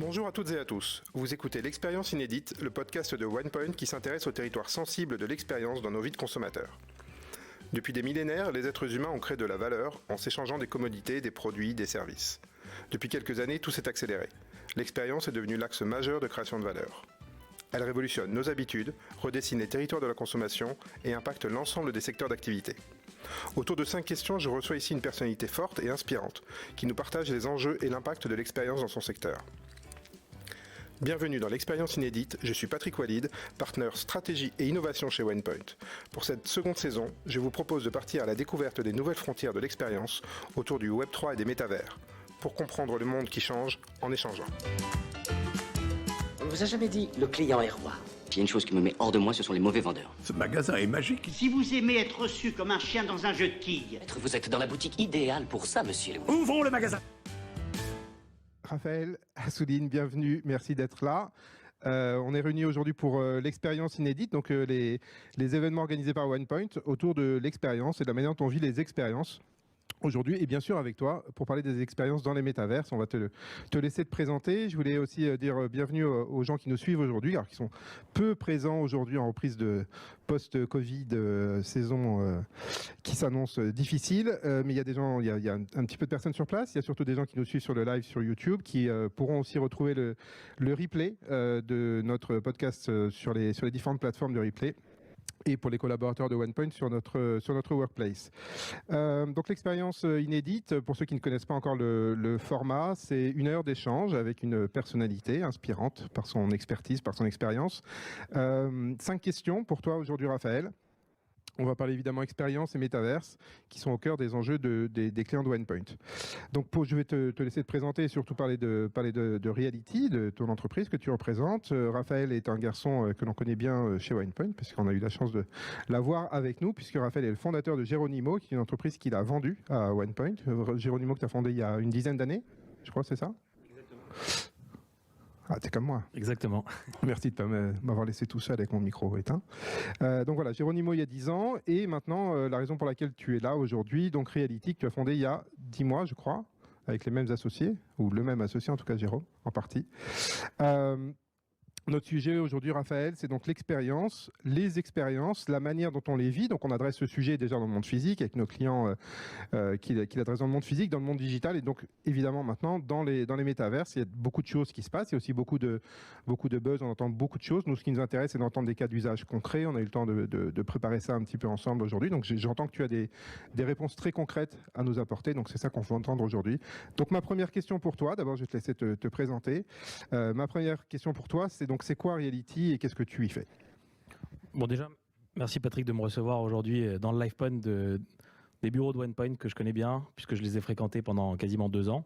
Bonjour à toutes et à tous. Vous écoutez l'Expérience Inédite, le podcast de OnePoint qui s'intéresse aux territoires sensibles de l'expérience dans nos vies de consommateurs. Depuis des millénaires, les êtres humains ont créé de la valeur en s'échangeant des commodités, des produits, des services. Depuis quelques années, tout s'est accéléré. L'expérience est devenue l'axe majeur de création de valeur. Elle révolutionne nos habitudes, redessine les territoires de la consommation et impacte l'ensemble des secteurs d'activité. Autour de 5 questions, je reçois ici une personnalité forte et inspirante qui nous partage les enjeux et l'impact de l'expérience dans son secteur. Bienvenue dans l'Expérience Inédite, je suis Patrick Walid, partenaire stratégie et innovation chez OnePoint. Pour cette seconde saison, je vous propose de partir à la découverte des nouvelles frontières de l'expérience autour du Web3 et des métavers, pour comprendre le monde qui change en échangeant. On ne vous a jamais dit le client est roi. S'il y a une chose qui me met hors de moi, ce sont les mauvais vendeurs. Ce magasin est magique. Si vous aimez être reçu comme un chien dans un jeu de quilles... Vous êtes dans la boutique idéale pour ça, monsieur Louis. Ouvrons le magasin. Raphaël Assouline, bienvenue, merci d'être là. On est réunis aujourd'hui pour l'expérience inédite, donc les événements organisés par OnePoint autour de l'expérience et de la manière dont on vit les expériences aujourd'hui, et bien sûr avec toi pour parler des expériences dans les métaverses. On va te laisser te présenter. Je voulais aussi dire bienvenue aux gens qui nous suivent aujourd'hui, alors qui sont peu présents aujourd'hui en reprise de post-Covid, saison qui s'annonce difficile. Mais il y a des gens, il y a un petit peu de personnes sur place. Il y a surtout des gens qui nous suivent sur le live sur YouTube, qui pourront aussi retrouver le replay de notre podcast sur les différentes plateformes de replay. Et pour les collaborateurs de OnePoint sur notre workplace. Donc l'expérience inédite, pour ceux qui ne connaissent pas encore le format, c'est 1 heure d'échange avec une personnalité inspirante par son expertise, par son expérience. 5 questions pour toi aujourd'hui, Raphaël. On va parler évidemment expérience et métaverse qui sont au cœur des enjeux des clients de OnePoint. Donc je vais te laisser te présenter et surtout parler de Reality, de ton entreprise que tu représentes. Raphaël est un garçon que l'on connaît bien chez OnePoint puisqu'on a eu la chance de l'avoir avec nous, puisque Raphaël est le fondateur de Geronimo, qui est une entreprise qu'il a vendue à OnePoint. Geronimo que tu as fondé il y a une dizaine d'années, je crois, c'est ça ? Exactement. Ah, t'es comme moi. Exactement. Merci de ne pas m'avoir laissé tout seul avec mon micro éteint. Donc voilà, Geronimo il y a 10 ans, et maintenant la raison pour laquelle tu es là aujourd'hui, donc Reality, que tu as fondé il y a 10 mois, je crois, avec les mêmes associés, ou le même associé en tout cas, Jérôme, en partie. Notre sujet aujourd'hui, Raphaël, c'est donc l'expérience, les expériences, la manière dont on les vit. Donc on adresse ce sujet déjà dans le monde physique, avec nos clients qui l'adressent dans le monde physique, dans le monde digital, et donc évidemment maintenant dans les métaverses, il y a beaucoup de choses qui se passent, il y a aussi beaucoup de buzz, on entend beaucoup de choses. Nous, ce qui nous intéresse, c'est d'entendre des cas d'usage concrets. On a eu le temps de préparer ça un petit peu ensemble aujourd'hui. Donc j'entends que tu as des réponses très concrètes à nous apporter, donc c'est ça qu'on veut entendre aujourd'hui. Donc ma première question pour toi, d'abord je vais te laisser te présenter. Ma première question pour toi, c'est quoi Reality et qu'est-ce que tu y fais ? Bon, déjà, merci Patrick de me recevoir aujourd'hui dans le live point des bureaux de OnePoint que je connais bien, puisque je les ai fréquentés pendant quasiment 2 ans.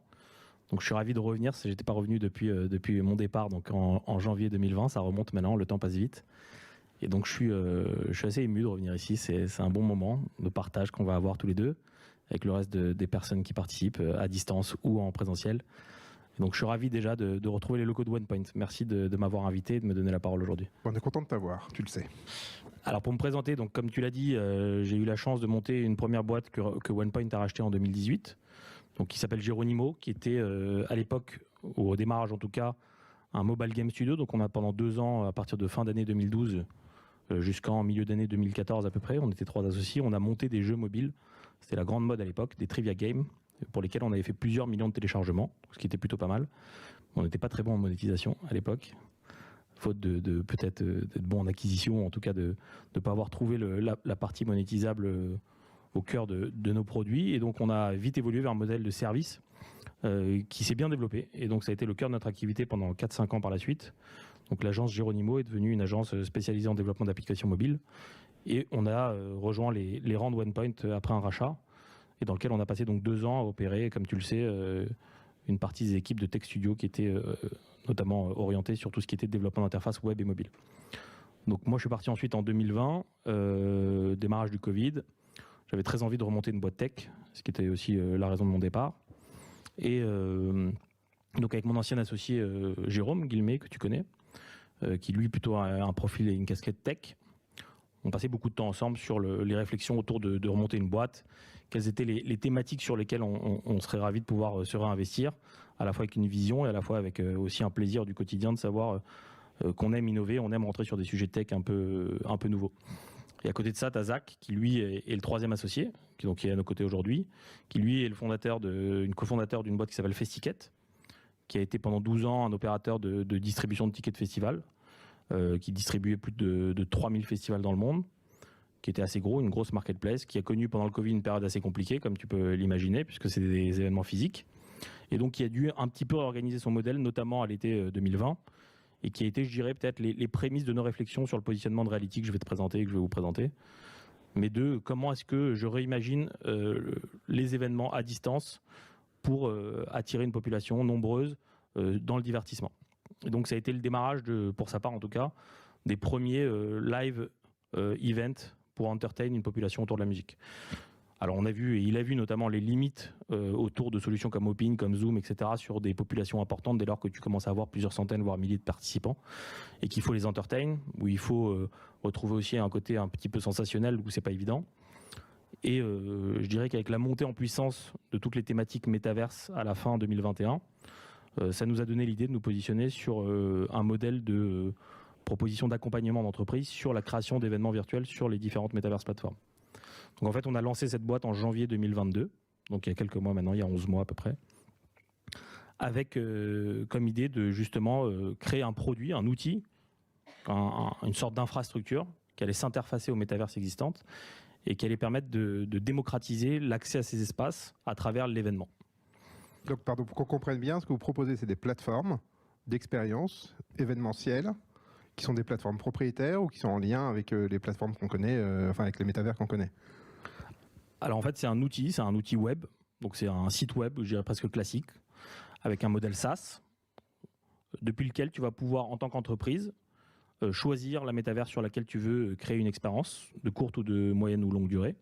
Donc je suis ravi de revenir, je n'étais pas revenu depuis mon départ, donc en janvier 2020, ça remonte maintenant, le temps passe vite. Et donc je suis assez ému de revenir ici, c'est un bon moment de partage qu'on va avoir tous les deux, avec le reste des personnes qui participent à distance ou en présentiel. Donc je suis ravi déjà de retrouver les locaux de OnePoint. Merci de m'avoir invité et de me donner la parole aujourd'hui. On est content de t'avoir, tu le sais. Alors pour me présenter, donc comme tu l'as dit, j'ai eu la chance de monter une première boîte que OnePoint a rachetée en 2018, donc qui s'appelle Geronimo, qui était à l'époque, au démarrage en tout cas, un mobile game studio. Donc on a pendant 2 ans, à partir de fin d'année 2012 jusqu'en milieu d'année 2014 à peu près, on était 3 associés, on a monté des jeux mobiles. C'était la grande mode à l'époque, des trivia games, pour lesquels on avait fait plusieurs millions de téléchargements, ce qui était plutôt pas mal. On n'était pas très bon en monétisation à l'époque, faute de peut-être d'être bon en acquisition, en tout cas de ne pas avoir trouvé la partie monétisable au cœur de nos produits. Et donc on a vite évolué vers un modèle de service qui s'est bien développé. Et donc ça a été le cœur de notre activité pendant 4-5 ans par la suite. Donc l'agence Geronimo est devenue une agence spécialisée en développement d'applications mobiles. Et on a rejoint les rangs de OnePoint après un rachat, et dans lequel on a passé donc 2 ans à opérer, comme tu le sais, une partie des équipes de Tech Studio qui étaient notamment orientées sur tout ce qui était développement d'interface web et mobile. Donc moi je suis parti ensuite en 2020, démarrage du Covid. J'avais très envie de remonter une boîte tech, ce qui était aussi la raison de mon départ. Et donc avec mon ancien associé Jérôme Guillemé, que tu connais, qui lui plutôt a un profil et une casquette tech. On passait beaucoup de temps ensemble sur les réflexions autour de remonter une boîte, quelles étaient les thématiques sur lesquelles on serait ravi de pouvoir se réinvestir, à la fois avec une vision et à la fois avec aussi un plaisir du quotidien de savoir qu'on aime innover, on aime rentrer sur des sujets tech un peu nouveaux. Et à côté de ça, tu as Zach, qui lui est le troisième associé, qui est à nos côtés aujourd'hui, qui lui est le cofondateur d'une boîte qui s'appelle Festiquet, qui a été pendant 12 ans un opérateur de distribution de tickets de festival, qui distribuait plus de 3000 festivals dans le monde, qui était assez gros, une grosse marketplace, qui a connu pendant le Covid une période assez compliquée, comme tu peux l'imaginer, puisque c'est des événements physiques, et donc qui a dû un petit peu réorganiser son modèle, notamment à l'été 2020, et qui a été, je dirais, peut-être les prémices de nos réflexions sur le positionnement de Reality que je vais te présenter et que je vais vous présenter, mais de comment est-ce que je réimagine les événements à distance pour attirer une population nombreuse dans le divertissement. Et donc ça a été le démarrage, pour sa part en tout cas, des premiers live events pour entertain une population autour de la musique. Alors on a vu, et il a vu notamment les limites autour de solutions comme Hopin, comme Zoom, etc. sur des populations importantes dès lors que tu commences à avoir plusieurs centaines, voire milliers de participants, et qu'il faut les entertain, où il faut retrouver aussi un côté un petit peu sensationnel, où c'est pas évident. Et je dirais qu'avec la montée en puissance de toutes les thématiques métaverses à la fin 2021, ça nous a donné l'idée de nous positionner sur un modèle de proposition d'accompagnement d'entreprise sur la création d'événements virtuels sur les différentes métaverses plateformes. Donc en fait, on a lancé cette boîte en janvier 2022, donc il y a quelques mois maintenant, il y a 11 mois à peu près, avec comme idée de justement créer un produit, un outil, une sorte d'infrastructure qui allait s'interfacer aux métaverses existantes et qui allait permettre de démocratiser l'accès à ces espaces à travers l'événement. Donc, pardon, pour qu'on comprenne bien, ce que vous proposez, c'est des plateformes d'expérience événementielles qui sont des plateformes propriétaires ou qui sont en lien avec les plateformes qu'on connaît, enfin avec les métavers qu'on connaît. Alors en fait, c'est un outil web, donc c'est un site web, je dirais presque classique, avec un modèle SaaS, depuis lequel tu vas pouvoir, en tant qu'entreprise, choisir la métavers sur laquelle tu veux créer une expérience, de courte ou de moyenne ou longue durée,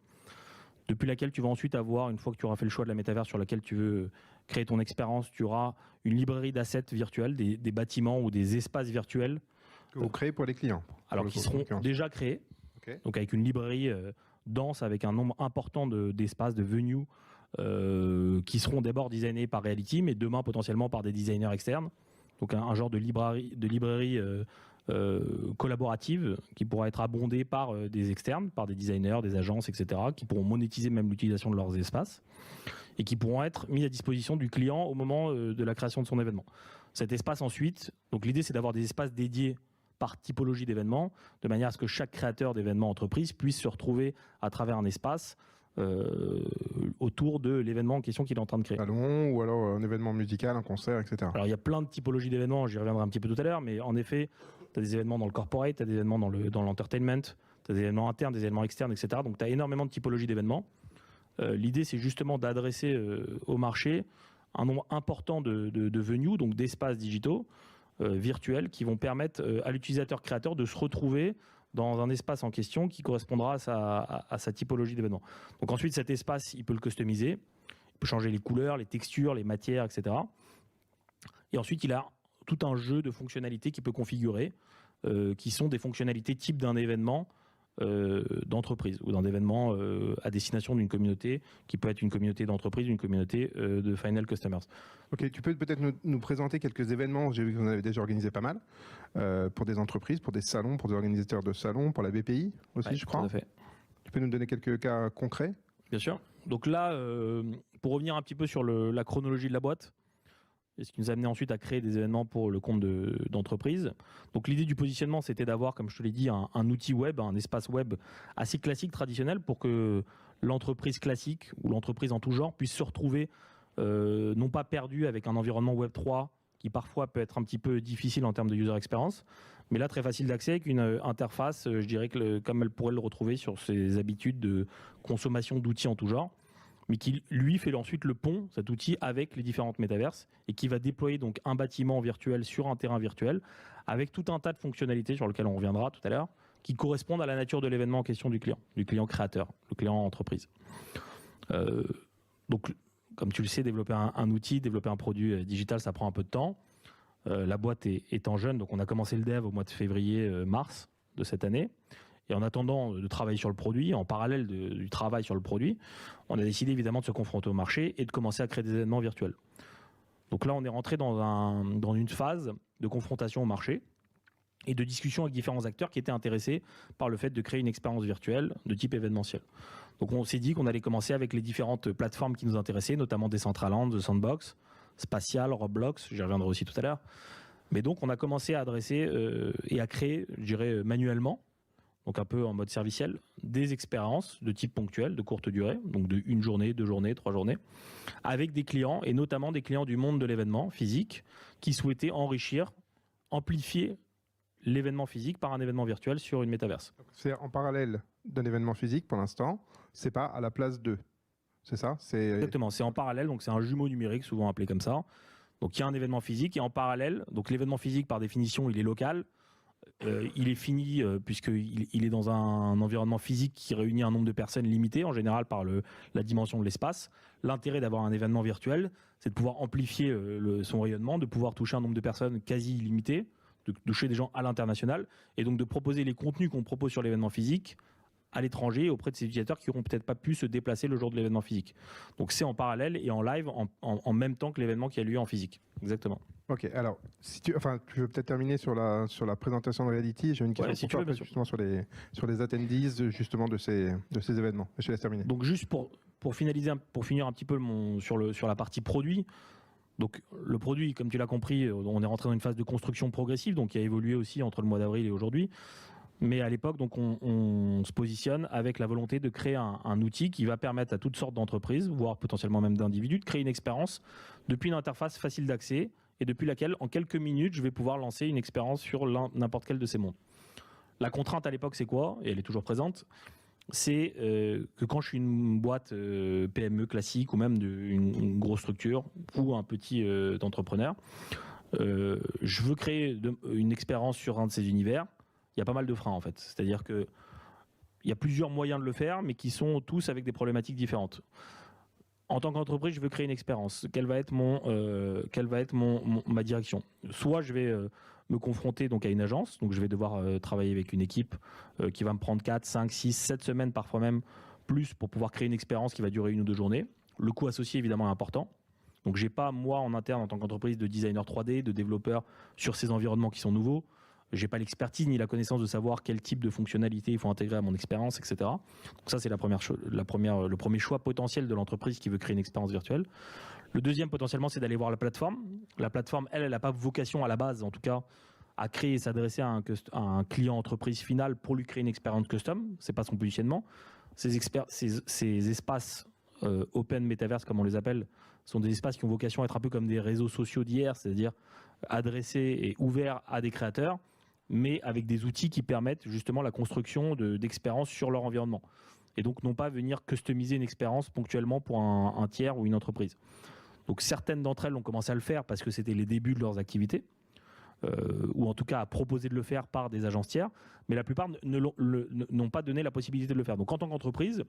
depuis laquelle tu vas ensuite avoir, une fois que tu auras fait le choix de la métavers sur laquelle tu veux créer ton expérience, tu auras une librairie d'assets virtuels, des bâtiments ou des espaces virtuels. Que vous créez pour les clients. Alors qui seront déjà créés, okay. Donc avec une librairie dense, avec un nombre important d'espaces, de venues, qui seront d'abord designés par Reality, mais demain potentiellement par des designers externes. Donc un genre de librairie collaborative qui pourra être abondée par des externes, par des designers, des agences, etc., qui pourront monétiser même l'utilisation de leurs espaces et qui pourront être mis à disposition du client au moment de la création de son événement. Cet espace ensuite, donc l'idée c'est d'avoir des espaces dédiés par typologie d'événements, de manière à ce que chaque créateur d'événements entreprise puisse se retrouver à travers un espace autour de l'événement en question qu'il est en train de créer. Salon ou alors un événement musical, un concert, etc. Alors il y a plein de typologies d'événements, j'y reviendrai un petit peu tout à l'heure, mais en effet, tu as des événements dans le corporate, tu as des événements dans l'entertainment, tu as des événements internes, des événements externes, etc. Donc tu as énormément de typologies d'événements. L'idée, c'est justement d'adresser au marché un nombre important de venues, donc d'espaces digitaux, virtuels, qui vont permettre à l'utilisateur créateur de se retrouver dans un espace en question qui correspondra à sa typologie d'événement. Donc ensuite, cet espace, il peut le customiser, il peut changer les couleurs, les textures, les matières, etc. Et ensuite, il a tout un jeu de fonctionnalités qu'il peut configurer, qui sont des fonctionnalités type d'un événement d'entreprise ou d'un événement à destination d'une communauté qui peut être une communauté d'entreprise, une communauté de final customers. Ok, tu peux peut-être nous présenter quelques événements. J'ai vu que vous en avez déjà organisé pas mal pour des entreprises, pour des salons, pour des organisateurs de salons, pour la BPI aussi, ouais, je crois. Tout à fait. Tu peux nous donner quelques cas concrets? Bien sûr. Donc là, pour revenir un petit peu sur la chronologie de la boîte, et ce qui nous a amené ensuite à créer des événements pour le compte d'entreprise. Donc l'idée du positionnement, c'était d'avoir, comme je te l'ai dit, un outil web, un espace web assez classique, traditionnel, pour que l'entreprise classique ou l'entreprise en tout genre puisse se retrouver non pas perdue avec un environnement Web 3 qui parfois peut être un petit peu difficile en termes de user experience, mais là très facile d'accès avec une interface, je dirais que comme elle pourrait le retrouver sur ses habitudes de consommation d'outils en tout genre, mais qui lui fait ensuite le pont, cet outil, avec les différentes métaverses et qui va déployer donc un bâtiment virtuel sur un terrain virtuel avec tout un tas de fonctionnalités sur lesquelles on reviendra tout à l'heure, qui correspondent à la nature de l'événement en question du client créateur, le client entreprise. Donc, comme tu le sais, développer un outil, développer un produit digital, ça prend un peu de temps. La boîte étant jeune, donc on a commencé le dev au mois de février-mars de cette année. Et en attendant de travailler sur le produit, en parallèle du travail sur le produit, on a décidé évidemment de se confronter au marché et de commencer à créer des événements virtuels. Donc là, on est rentré dans une phase de confrontation au marché et de discussion avec différents acteurs qui étaient intéressés par le fait de créer une expérience virtuelle de type événementiel. Donc on s'est dit qu'on allait commencer avec les différentes plateformes qui nous intéressaient, notamment Decentraland, The Sandbox, Spatial, Roblox, j'y reviendrai aussi tout à l'heure. Mais donc on a commencé à adresser et à créer, je dirais manuellement, donc un peu en mode serviciel, des expériences de type ponctuel, de courte durée, donc de 1 journée, 2 journées, 3 journées, avec des clients, et notamment des clients du monde de l'événement physique, qui souhaitaient enrichir, amplifier l'événement physique par un événement virtuel sur une métaverse. C'est en parallèle d'un événement physique pour l'instant, c'est pas à la place d'eux, c'est ça? Exactement, c'est en parallèle, donc c'est un jumeau numérique, souvent appelé comme ça. Donc il y a un événement physique, et en parallèle, donc l'événement physique par définition, il est local, il est fini puisqu'il est dans un environnement physique qui réunit un nombre de personnes limité, en général par la dimension de l'espace. L'intérêt d'avoir un événement virtuel, c'est de pouvoir amplifier son rayonnement, de pouvoir toucher un nombre de personnes quasi illimité, de toucher des gens à l'international, et donc de proposer les contenus qu'on propose sur l'événement physique à l'étranger auprès de ces utilisateurs qui n'auront peut-être pas pu se déplacer le jour de l'événement physique. Donc c'est en parallèle et en live en même temps que l'événement qui a lieu en physique. Exactement. Ok, alors, tu veux peut-être terminer sur la présentation de Reality. J'ai une question pour toi, justement sur les attendees justement de ces événements. Je te laisse terminer. Donc juste pour finaliser, pour finir un petit peu sur la partie produit. Donc le produit, comme tu l'as compris, on est rentré dans une phase de construction progressive, donc qui a évolué aussi entre le mois d'avril et aujourd'hui. Mais à l'époque, donc on se positionne avec la volonté de créer un outil qui va permettre à toutes sortes d'entreprises, voire potentiellement même d'individus, de créer une expérience depuis une interface facile d'accès et depuis laquelle, en quelques minutes, je vais pouvoir lancer une expérience sur n'importe quel de ces mondes. La contrainte à l'époque, c'est quoi? Et elle est toujours présente. C'est que quand je suis une boîte PME classique ou même une grosse structure ou un petit entrepreneur, je veux créer une expérience sur un de ces univers. Il y a pas mal de freins en fait. C'est-à-dire qu'il y a plusieurs moyens de le faire, mais qui sont tous avec des problématiques différentes. En tant qu'entreprise, je veux créer une expérience. Quelle va être ma direction? Soit je vais me confronter donc à une agence, donc je vais devoir travailler avec une équipe qui va me prendre 4, 5, 6, 7 semaines, parfois même plus, pour pouvoir créer une expérience qui va durer 1 ou 2 journées. Le coût associé évidemment est important. Donc j'ai pas moi en interne en tant qu'entreprise de designer 3D, de développeur sur ces environnements qui sont nouveaux. J'ai pas l'expertise ni la connaissance de savoir quel type de fonctionnalité il faut intégrer à mon expérience, etc. Donc ça, c'est le premier choix potentiel de l'entreprise qui veut créer une expérience virtuelle. Le deuxième, potentiellement, c'est d'aller voir la plateforme. La plateforme, elle n'a pas vocation à la base, en tout cas, à créer et s'adresser à un client entreprise final pour lui créer une expérience custom. C'est pas son positionnement. Ces espaces open metaverse, comme on les appelle, sont des espaces qui ont vocation à être un peu comme des réseaux sociaux d'hier, c'est-à-dire adressés et ouverts à des créateurs, mais avec des outils qui permettent justement la construction d'expériences sur leur environnement. Et donc non pas venir customiser une expérience ponctuellement pour un tiers ou une entreprise. Donc certaines d'entre elles ont commencé à le faire parce que c'était les débuts de leurs activités, ou en tout cas à proposer de le faire par des agences tiers, mais la plupart n'ont pas donné la possibilité de le faire. Donc en tant qu'entreprise,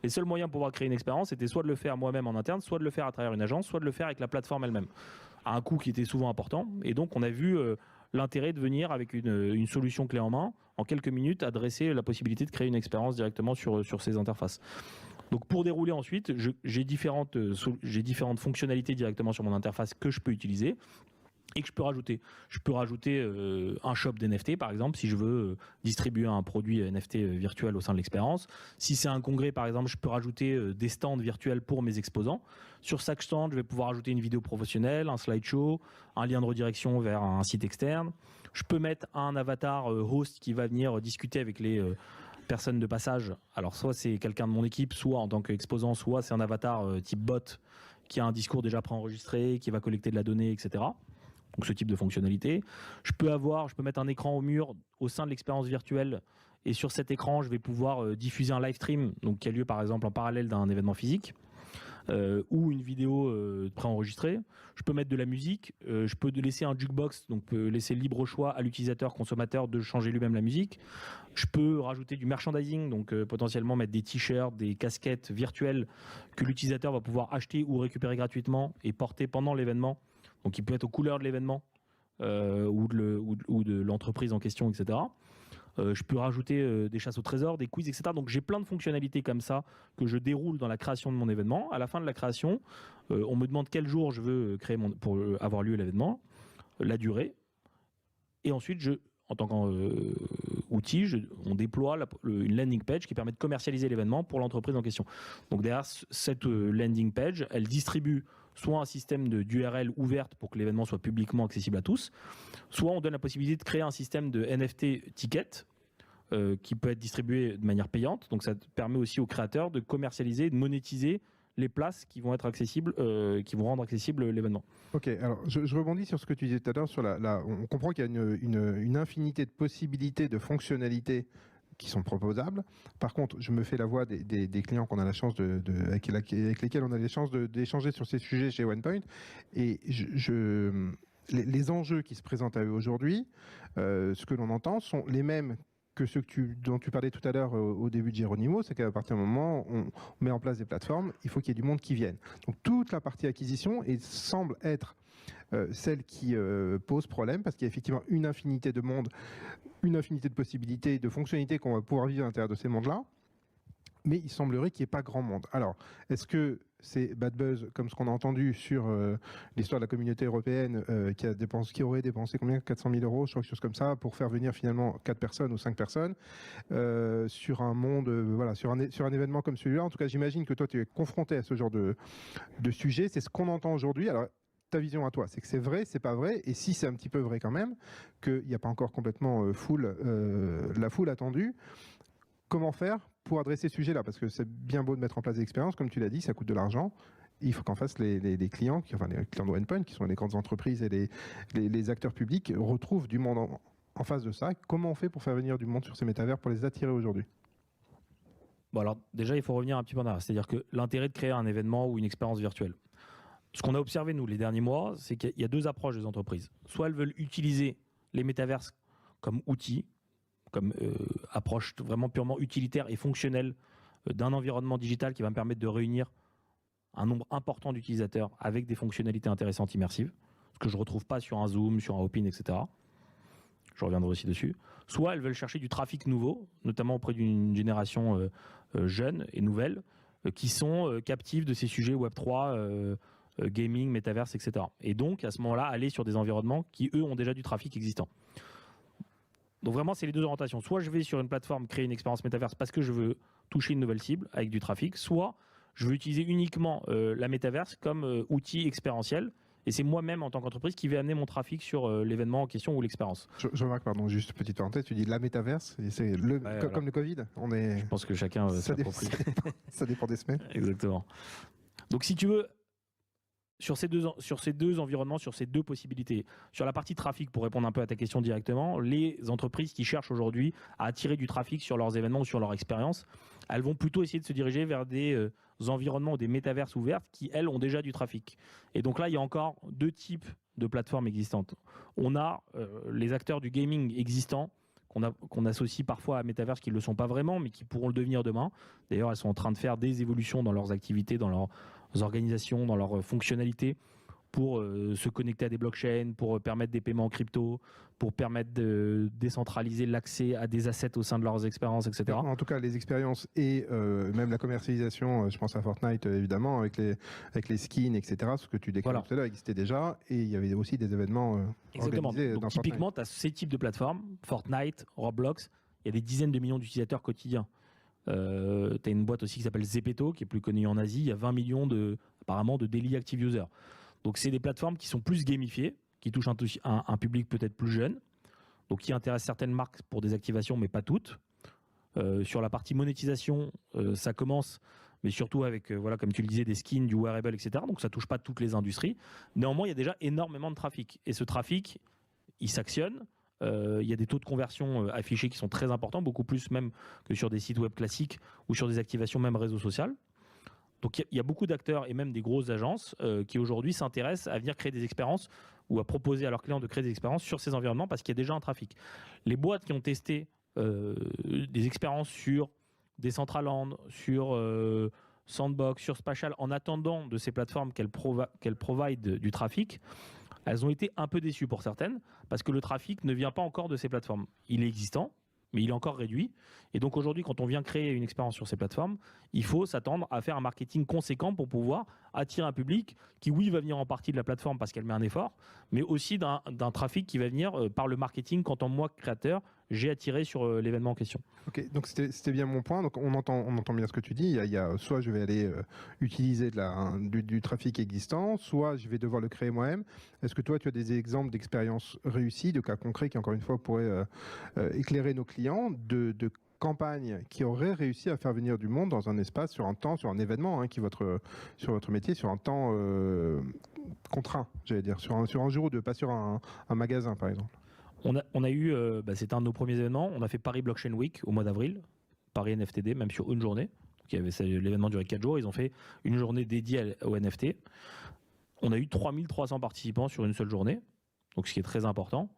les seuls moyens pour pouvoir créer une expérience, c'était soit de le faire moi-même en interne, soit de le faire à travers une agence, soit de le faire avec la plateforme elle-même, à un coût qui était souvent important. Et donc on a vu l'intérêt de venir avec une solution clé en main, en quelques minutes, adresser la possibilité de créer une expérience directement sur ces interfaces. Donc pour dérouler ensuite, j'ai différentes fonctionnalités directement sur mon interface que je peux utiliser et que je peux rajouter. Je peux rajouter un shop d'NFT par exemple, si je veux distribuer un produit NFT virtuel au sein de l'expérience. Si c'est un congrès par exemple, je peux rajouter des stands virtuels pour mes exposants. Sur chaque stand, je vais pouvoir ajouter une vidéo professionnelle, un slideshow, un lien de redirection vers un site externe. Je peux mettre un avatar host qui va venir discuter avec les personnes de passage. Alors soit c'est quelqu'un de mon équipe, soit en tant qu'exposant, soit c'est un avatar type bot qui a un discours déjà préenregistré, qui va collecter de la donnée, etc. Donc ce type de fonctionnalité. Je peux mettre un écran au mur au sein de l'expérience virtuelle et sur cet écran, je vais pouvoir diffuser un live stream donc, qui a lieu par exemple en parallèle d'un événement physique ou une vidéo préenregistrée. Je peux mettre de la musique, je peux laisser un jukebox, donc laisser le libre choix à l'utilisateur consommateur de changer lui-même la musique. Je peux rajouter du merchandising, donc potentiellement mettre des t-shirts, des casquettes virtuelles que l'utilisateur va pouvoir acheter ou récupérer gratuitement et porter pendant l'événement. Donc il peut être aux couleurs de l'événement ou de l'entreprise en question, etc. Je peux rajouter des chasses au trésor, des quiz, etc. Donc j'ai plein de fonctionnalités comme ça que je déroule dans la création de mon événement. À la fin de la création, on me demande quel jour je veux créer pour avoir lieu l'événement, la durée. Et ensuite, en tant qu'outil, on déploie une landing page qui permet de commercialiser l'événement pour l'entreprise en question. Donc derrière cette landing page, elle distribue soit un système d'URL ouverte pour que l'événement soit publiquement accessible à tous, soit on donne la possibilité de créer un système de NFT ticket qui peut être distribué de manière payante. Donc ça permet aussi aux créateurs de commercialiser, de monétiser les places qui vont être accessibles, qui vont rendre accessible l'événement. Ok, alors je rebondis sur ce que tu disais tout à l'heure. On comprend qu'il y a une infinité de possibilités, de fonctionnalités qui sont proposables. Par contre, je me fais la voix des clients qu'on a la chance avec lesquels on a les chances d'échanger sur ces sujets chez OnePoint. Et les enjeux qui se présentent à eux aujourd'hui, ce que l'on entend sont les mêmes que ceux dont tu parlais tout à l'heure au début de Geronimo, c'est qu'à partir du moment où on met en place des plateformes, il faut qu'il y ait du monde qui vienne. Donc toute la partie acquisition semble être celle qui pose problème, parce qu'il y a effectivement une infinité de mondes, une infinité de possibilités, de fonctionnalités qu'on va pouvoir vivre à l'intérieur de ces mondes-là, mais il semblerait qu'il n'y ait pas grand monde. Alors, est-ce que c'est bad buzz, comme ce qu'on a entendu sur l'histoire de la communauté européenne qui aurait dépensé combien, 400 000 euros, quelque chose comme ça, pour faire venir finalement 4 personnes ou 5 personnes sur un monde, sur un événement comme celui-là. En tout cas, j'imagine que toi, tu es confronté à ce genre de sujet. C'est ce qu'on entend aujourd'hui. Alors, ta vision à toi, c'est que c'est vrai, c'est pas vrai, et si c'est un petit peu vrai quand même, qu'il n'y a pas encore complètement la foule attendue, comment faire pour adresser ce sujet-là? Parce que c'est bien beau de mettre en place des expériences, comme tu l'as dit, ça coûte de l'argent. Il faut qu'en face, les clients, les clients de OnePoint, qui sont les grandes entreprises et les acteurs publics, retrouvent du monde en face de ça. Comment on fait pour faire venir du monde sur ces métavers pour les attirer aujourd'hui? Bon, alors déjà, il faut revenir un petit peu en arrière. C'est-à-dire que l'intérêt de créer un événement ou une expérience virtuelle, ce qu'on a observé, nous, les derniers mois, c'est qu'il y a deux approches des entreprises. Soit elles veulent utiliser les métaverses comme outils, comme approche vraiment purement utilitaire et fonctionnelle d'un environnement digital qui va me permettre de réunir un nombre important d'utilisateurs avec des fonctionnalités intéressantes immersives, ce que je ne retrouve pas sur un Zoom, sur un Hopin, etc. Je reviendrai aussi dessus. Soit elles veulent chercher du trafic nouveau, notamment auprès d'une génération jeune et nouvelle, qui sont captives de ces sujets Web3, gaming, metaverse, etc. Et donc, à ce moment-là, aller sur des environnements qui, eux, ont déjà du trafic existant. Donc vraiment, c'est les deux orientations. Soit je vais sur une plateforme créer une expérience métaverse parce que je veux toucher une nouvelle cible avec du trafic, soit je veux utiliser uniquement la métaverse comme outil expérientiel. Et c'est moi-même, en tant qu'entreprise, qui vais amener mon trafic sur l'événement en question ou l'expérience. Je remarque, pardon, juste petite parenthèse, tu dis la métaverse, et c'est comme le Covid. Je pense que chacun s'approprie. Ça dépend des semaines. Exactement. Donc si tu veux, sur ces deux environnements, sur ces deux possibilités, sur la partie trafic, pour répondre un peu à ta question directement, les entreprises qui cherchent aujourd'hui à attirer du trafic sur leurs événements ou sur leur expérience, elles vont plutôt essayer de se diriger vers des environnements ou des métaverses ouvertes qui, elles, ont déjà du trafic. Et donc là, il y a encore deux types de plateformes existantes. On a les acteurs du gaming existants qu'on associe parfois à métaverses qui ne le sont pas vraiment, mais qui pourront le devenir demain. D'ailleurs, elles sont en train de faire des évolutions dans leurs activités, dans leurs organisations, dans leurs fonctionnalités, pour se connecter à des blockchains, pour permettre des paiements en crypto, pour permettre de décentraliser l'accès à des assets au sein de leurs expériences, etc. En tout cas, les expériences et même la commercialisation, je pense à Fortnite évidemment, avec les skins, etc. Ce que tu décris tout à l'heure existait déjà, et il y avait aussi des événements organisés. Donc, typiquement, tu as ces types de plateformes, Fortnite, Roblox, il y a des dizaines de millions d'utilisateurs quotidiens. Tu as une boîte aussi qui s'appelle Zepeto, qui est plus connue en Asie, il y a 20 millions apparemment de daily active users. Donc c'est des plateformes qui sont plus gamifiées, qui touchent un public peut-être plus jeune, donc qui intéressent certaines marques pour des activations, mais pas toutes. Sur la partie monétisation, ça commence, mais surtout avec, comme tu le disais, des skins, du wearable, etc. Donc ça touche pas toutes les industries. Néanmoins, il y a déjà énormément de trafic. Et ce trafic, il s'actionne. Il y a des taux de conversion affichés qui sont très importants, beaucoup plus même que sur des sites web classiques ou sur des activations même réseau social. Donc il y a beaucoup d'acteurs et même des grosses agences qui aujourd'hui s'intéressent à venir créer des expériences ou à proposer à leurs clients de créer des expériences sur ces environnements parce qu'il y a déjà un trafic. Les boîtes qui ont testé des expériences sur Decentraland, sur Sandbox, sur Spatial, en attendant de ces plateformes qu'elles provident du trafic, elles ont été un peu déçues pour certaines parce que le trafic ne vient pas encore de ces plateformes. Il est existant, mais il est encore réduit. Et donc aujourd'hui, quand on vient créer une expérience sur ces plateformes, il faut s'attendre à faire un marketing conséquent pour pouvoir attirer un public qui, oui, va venir en partie de la plateforme parce qu'elle met un effort, mais aussi d'un trafic qui va venir par le marketing quand en moi, créateur, j'ai attiré sur l'événement en question. Ok, donc c'était bien mon point. Donc on entend bien ce que tu dis. Il y a soit je vais aller utiliser du trafic existant, soit je vais devoir le créer moi-même. Est-ce que toi tu as des exemples d'expériences réussies, de cas concrets qui encore une fois pourraient éclairer nos clients de campagnes qui auraient réussi à faire venir du monde dans un espace, sur un temps, sur un événement qui est sur votre métier, sur un temps contraint, j'allais dire, sur un jour ou deux, pas sur un magasin par exemple? On a eu, c'était un de nos premiers événements, on a fait Paris Blockchain Week au mois d'avril, Paris NFTD, même sur une journée. L'événement durait 4 jours, ils ont fait une journée dédiée au NFT. On a eu 3300 participants sur une seule journée, donc ce qui est très important.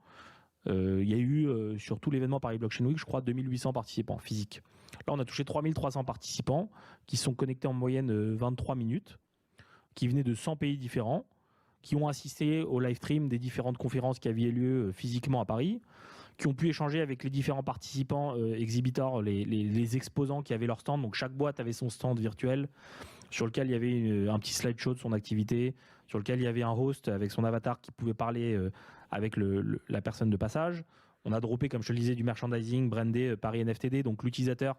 Il y a eu, sur tout l'événement Paris Blockchain Week, je crois, 2800 participants physiques. Là, on a touché 3300 participants qui sont connectés en moyenne 23 minutes, qui venaient de 100 pays différents, qui ont assisté au live stream des différentes conférences qui avaient lieu physiquement à Paris, qui ont pu échanger avec les différents participants, exhibiteurs, les exposants qui avaient leur stand. Donc chaque boîte avait son stand virtuel sur lequel il y avait un petit slideshow de son activité, sur lequel il y avait un host avec son avatar qui pouvait parler avec la personne de passage. On a droppé, comme je te le disais, du merchandising brandé Paris NFTD, donc l'utilisateur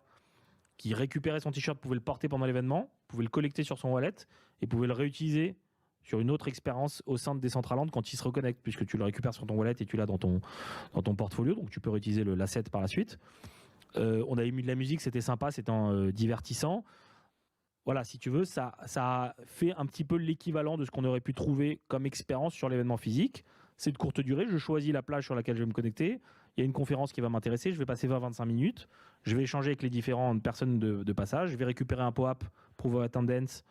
qui récupérait son t-shirt pouvait le porter pendant l'événement, pouvait le collecter sur son wallet et pouvait le réutiliser sur une autre expérience au sein de Decentraland quand il se reconnecte, puisque tu le récupères sur ton wallet et tu l'as dans ton portfolio, donc tu peux réutiliser l'asset par la suite. On avait mis de la musique, c'était sympa, c'était divertissant. Voilà, si tu veux, ça a fait un petit peu l'équivalent de ce qu'on aurait pu trouver comme expérience sur l'événement physique. C'est de courte durée, je choisis la plage sur laquelle je vais me connecter, il y a une conférence qui va m'intéresser, je vais passer 20-25 minutes, je vais échanger avec les différentes personnes de passage, je vais récupérer un pop-up, Proof of Attendance,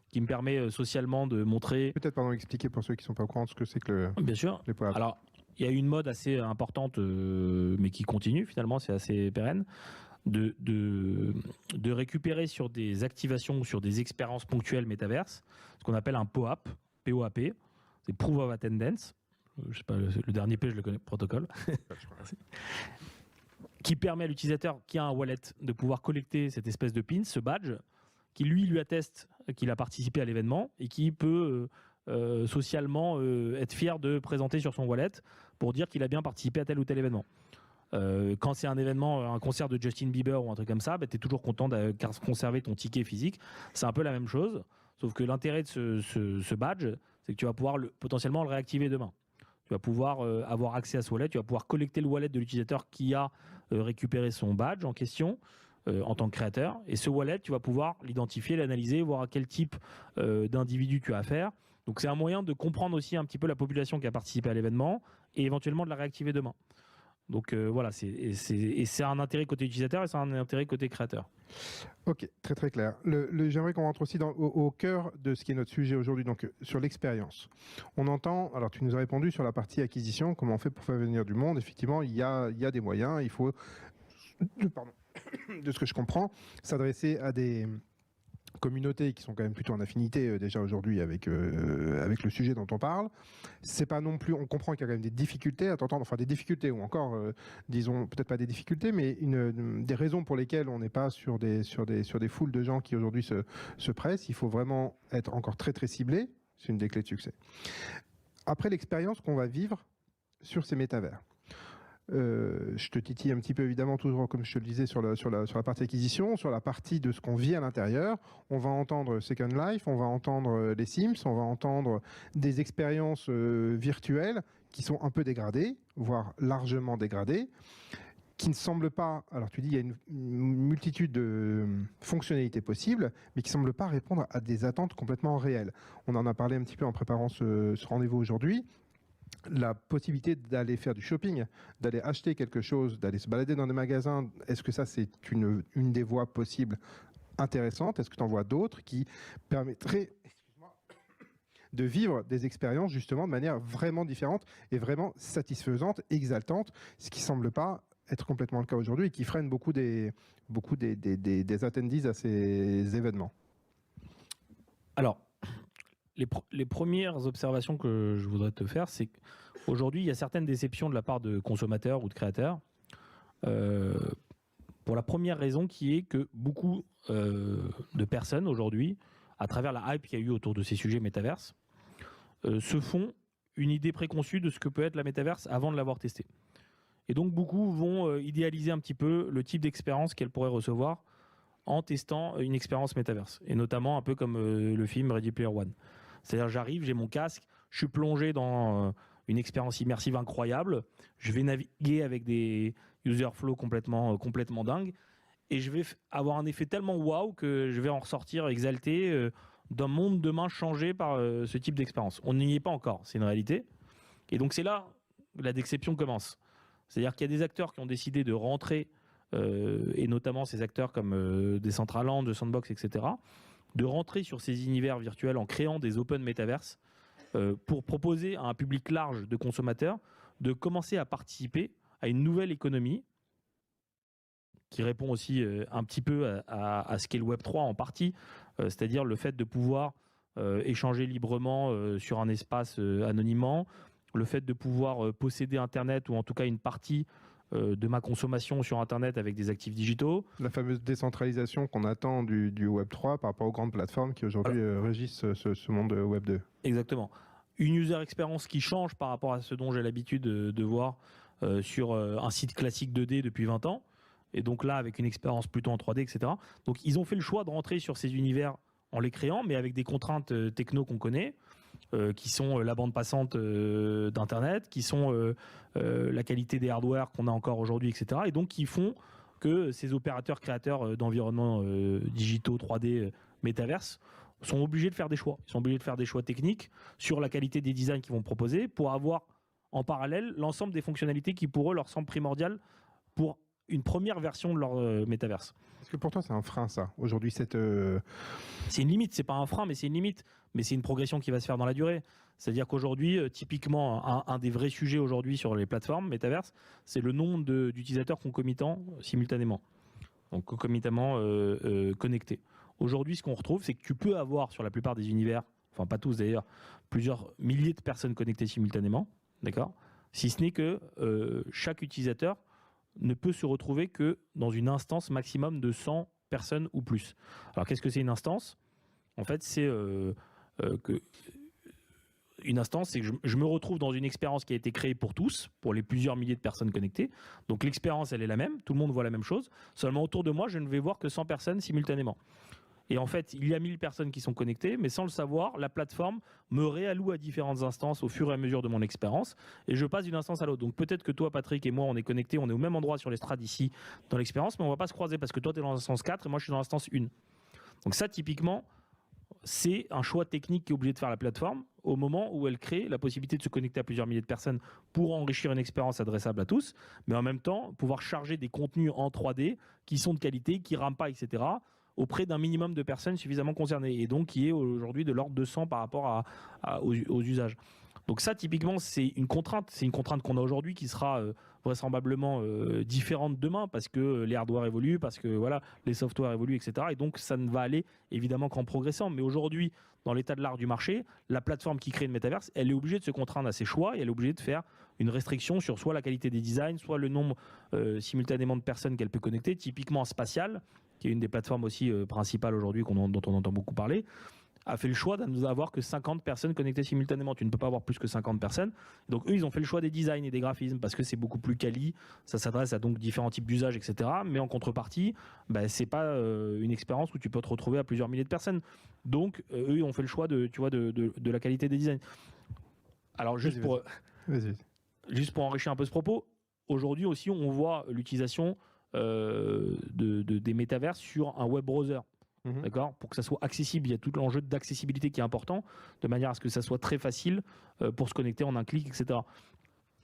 qui me permet socialement de montrer... Peut-être, pardon, expliquer pour ceux qui ne sont pas au courant ce que c'est que Bien sûr. les pop-up. Alors, il y a une mode assez importante, mais qui continue finalement, c'est assez pérenne, de récupérer sur des activations ou sur des expériences ponctuelles métaverses, ce qu'on appelle un POAP, P-O-A-P, c'est Proof of Attendance. Je sais pas, le dernier P, je le connais, protocole. Qui permet à l'utilisateur qui a un wallet de pouvoir collecter cette espèce de pin, ce badge, qui lui atteste qu'il a participé à l'événement et qui peut socialement être fier de présenter sur son wallet pour dire qu'il a bien participé à tel ou tel événement. Quand c'est un événement, un concert de Justin Bieber ou un truc comme ça, tu es toujours content de conserver ton ticket physique. C'est un peu la même chose, sauf que l'intérêt de ce badge, c'est que tu vas pouvoir potentiellement le réactiver demain. Tu vas pouvoir avoir accès à ce wallet, tu vas pouvoir collecter le wallet de l'utilisateur qui a récupéré son badge en question en tant que créateur. Et ce wallet, tu vas pouvoir l'identifier, l'analyser, voir à quel type d'individu tu as affaire. Donc c'est un moyen de comprendre aussi un petit peu la population qui a participé à l'événement et éventuellement de la réactiver demain. Donc voilà, c'est un intérêt côté utilisateur et c'est un intérêt côté créateur. Ok, très très clair. J'aimerais qu'on rentre aussi au cœur de ce qui est notre sujet aujourd'hui, donc sur l'expérience. On entend, alors tu nous as répondu sur la partie acquisition, comment on fait pour faire venir du monde. Effectivement, il y a des moyens, il faut, de ce que je comprends, s'adresser à des communautés qui sont quand même plutôt en affinité déjà aujourd'hui avec le sujet dont on parle. C'est pas non plus, on comprend qu'il y a quand même des difficultés à t'entendre, enfin des difficultés ou encore, disons peut-être pas des difficultés, mais des raisons pour lesquelles on n'est pas sur des foules de gens qui aujourd'hui se pressent. Il faut vraiment être encore très très ciblé. C'est une des clés de succès. Après l'expérience qu'on va vivre sur ces métavers. Je te titille un petit peu évidemment toujours comme je te le disais sur la partie acquisition, sur la partie de ce qu'on vit à l'intérieur. On va entendre Second Life, on va entendre les Sims, on va entendre des expériences virtuelles qui sont un peu dégradées, voire largement dégradées, qui ne semblent pas, alors tu dis il y a une multitude de fonctionnalités possibles, mais qui ne semblent pas répondre à des attentes complètement réelles. On en a parlé un petit peu en préparant ce rendez-vous aujourd'hui. La possibilité d'aller faire du shopping, d'aller acheter quelque chose, d'aller se balader dans des magasins, est-ce que ça c'est une des voies possibles intéressantes? Est-ce que tu en vois d'autres qui permettraient de vivre des expériences justement de manière vraiment différente et vraiment satisfaisante, exaltante, ce qui ne semble pas être complètement le cas aujourd'hui et qui freine beaucoup des attendees à ces événements? Alors, les premières observations que je voudrais te faire, c'est qu'aujourd'hui, il y a certaines déceptions de la part de consommateurs ou de créateurs Pour la première raison qui est que beaucoup de personnes aujourd'hui, à travers la hype qu'il y a eu autour de ces sujets métaverse, se font une idée préconçue de ce que peut être la métaverse avant de l'avoir testé. Et donc beaucoup vont idéaliser un petit peu le type d'expérience qu'elles pourraient recevoir en testant une expérience métaverse. Et notamment un peu comme le film Ready Player One. C'est-à-dire j'arrive, j'ai mon casque, je suis plongé dans une expérience immersive incroyable, je vais naviguer avec des user flow complètement dingues, et je vais avoir un effet tellement waouh que je vais en ressortir exalté d'un monde demain changé par ce type d'expérience. On n'y est pas encore, c'est une réalité. Et donc c'est là que la déception commence. C'est-à-dire qu'il y a des acteurs qui ont décidé de rentrer, et notamment ces acteurs comme Decentraland, The Sandbox, etc., de rentrer sur ces univers virtuels en créant des open metaverse pour proposer à un public large de consommateurs de commencer à participer à une nouvelle économie qui répond aussi un petit peu à ce qu'est le Web3 en partie, c'est-à-dire le fait de pouvoir échanger librement sur un espace anonymement, le fait de pouvoir posséder Internet ou en tout cas une partie de ma consommation sur Internet avec des actifs digitaux. La fameuse décentralisation qu'on attend du Web3 par rapport aux grandes plateformes qui aujourd'hui régissent ce monde Web2. Exactement. Une user experience qui change par rapport à ce dont j'ai l'habitude de voir sur un site classique 2D depuis 20 ans. Et donc là, avec une expérience plutôt en 3D, etc. Donc ils ont fait le choix de rentrer sur ces univers en les créant, mais avec des contraintes techno qu'on connaît, qui sont la bande passante d'Internet, qui sont la qualité des hardware qu'on a encore aujourd'hui, etc. Et donc qui font que ces opérateurs créateurs d'environnements digitaux 3D métaverse sont obligés de faire des choix. Ils sont obligés de faire des choix techniques sur la qualité des designs qu'ils vont proposer pour avoir en parallèle l'ensemble des fonctionnalités qui pour eux leur semblent primordiales pour une première version de leur métaverse. Est-ce que pour toi c'est un frein ça aujourd'hui cette C'est une limite, c'est pas un frein mais c'est une limite, mais c'est une progression qui va se faire dans la durée. C'est-à-dire qu'aujourd'hui, typiquement, un des vrais sujets aujourd'hui sur les plateformes métaverse, c'est le nombre d'utilisateurs concomitants simultanément, donc concomitamment connectés. Aujourd'hui, ce qu'on retrouve, c'est que tu peux avoir sur la plupart des univers, enfin pas tous d'ailleurs, plusieurs milliers de personnes connectées simultanément, d'accord ? Si ce n'est que chaque utilisateur ne peut se retrouver que dans une instance maximum de 100 personnes ou plus. Alors qu'est-ce que c'est une instance ? En fait, c'est que une instance, c'est que je me retrouve dans une expérience qui a été créée pour tous, pour les plusieurs milliers de personnes connectées. Donc l'expérience, elle est la même, tout le monde voit la même chose. Seulement autour de moi, je ne vais voir que 100 personnes simultanément. Et en fait, il y a 1000 personnes qui sont connectées, mais sans le savoir, la plateforme me réalloue à différentes instances au fur et à mesure de mon expérience, et je passe d'une instance à l'autre. Donc peut-être que toi, Patrick, et moi, on est connectés, on est au même endroit sur l'estrade ici dans l'expérience, mais on ne va pas se croiser parce que toi, tu es dans l'instance 4 et moi, je suis dans l'instance 1. Donc ça, typiquement, c'est un choix technique qui est obligé de faire la plateforme au moment où elle crée la possibilité de se connecter à plusieurs milliers de personnes pour enrichir une expérience adressable à tous, mais en même temps, pouvoir charger des contenus en 3D qui sont de qualité, qui ne rament pas, etc., auprès d'un minimum de personnes suffisamment concernées, et donc qui est aujourd'hui de l'ordre de 100 par rapport aux usages. Donc ça, typiquement, c'est une contrainte qu'on a aujourd'hui qui sera vraisemblablement différente demain, parce que les hardware évoluent, parce que voilà, les softwares évoluent, etc. Et donc ça ne va aller évidemment qu'en progressant. Mais aujourd'hui, dans l'état de l'art du marché, la plateforme qui crée une métaverse, elle est obligée de se contraindre à ses choix, et elle est obligée de faire une restriction sur soit la qualité des designs, soit le nombre simultanément de personnes qu'elle peut connecter, typiquement Spatial, qui est une des plateformes aussi principales aujourd'hui dont on entend beaucoup parler, a fait le choix de nous avoir que 50 personnes connectées simultanément. Tu ne peux pas avoir plus que 50 personnes. Donc eux, ils ont fait le choix des designs et des graphismes parce que c'est beaucoup plus quali, ça s'adresse à donc différents types d'usages, etc. Mais en contrepartie, c'est pas une expérience où tu peux te retrouver à plusieurs milliers de personnes. Donc eux, ils ont fait le choix de la qualité des designs. Alors juste pour enrichir un peu ce propos, aujourd'hui aussi, on voit l'utilisation des métaverses sur un web browser. D'accord, pour que ça soit accessible, il y a tout l'enjeu d'accessibilité qui est important, de manière à ce que ça soit très facile pour se connecter en un clic, etc.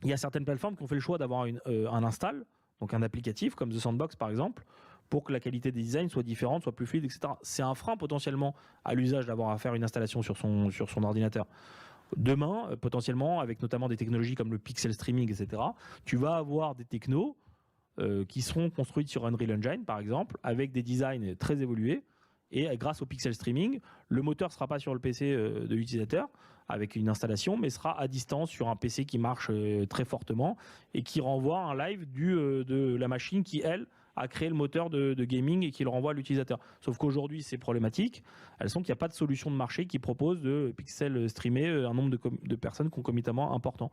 Il y a certaines plateformes qui ont fait le choix d'avoir un install, donc un applicatif comme The Sandbox par exemple, pour que la qualité des designs soit différente, soit plus fluide, etc. C'est un frein potentiellement à l'usage d'avoir à faire une installation sur son ordinateur. Demain, potentiellement, avec notamment des technologies comme le pixel streaming, etc., tu vas avoir des technos qui seront construites sur Unreal Engine, par exemple, avec des designs très évolués. Et grâce au pixel streaming, le moteur ne sera pas sur le PC de l'utilisateur. avec une installation, mais sera à distance sur un PC qui marche très fortement et qui renvoie un live de la machine qui, elle, a créé le moteur de gaming et qui le renvoie à l'utilisateur. Sauf qu'aujourd'hui, ces problématiques, elles sont qu'il n'y a pas de solution de marché qui propose de pixel streamer un nombre de personnes concomitamment important.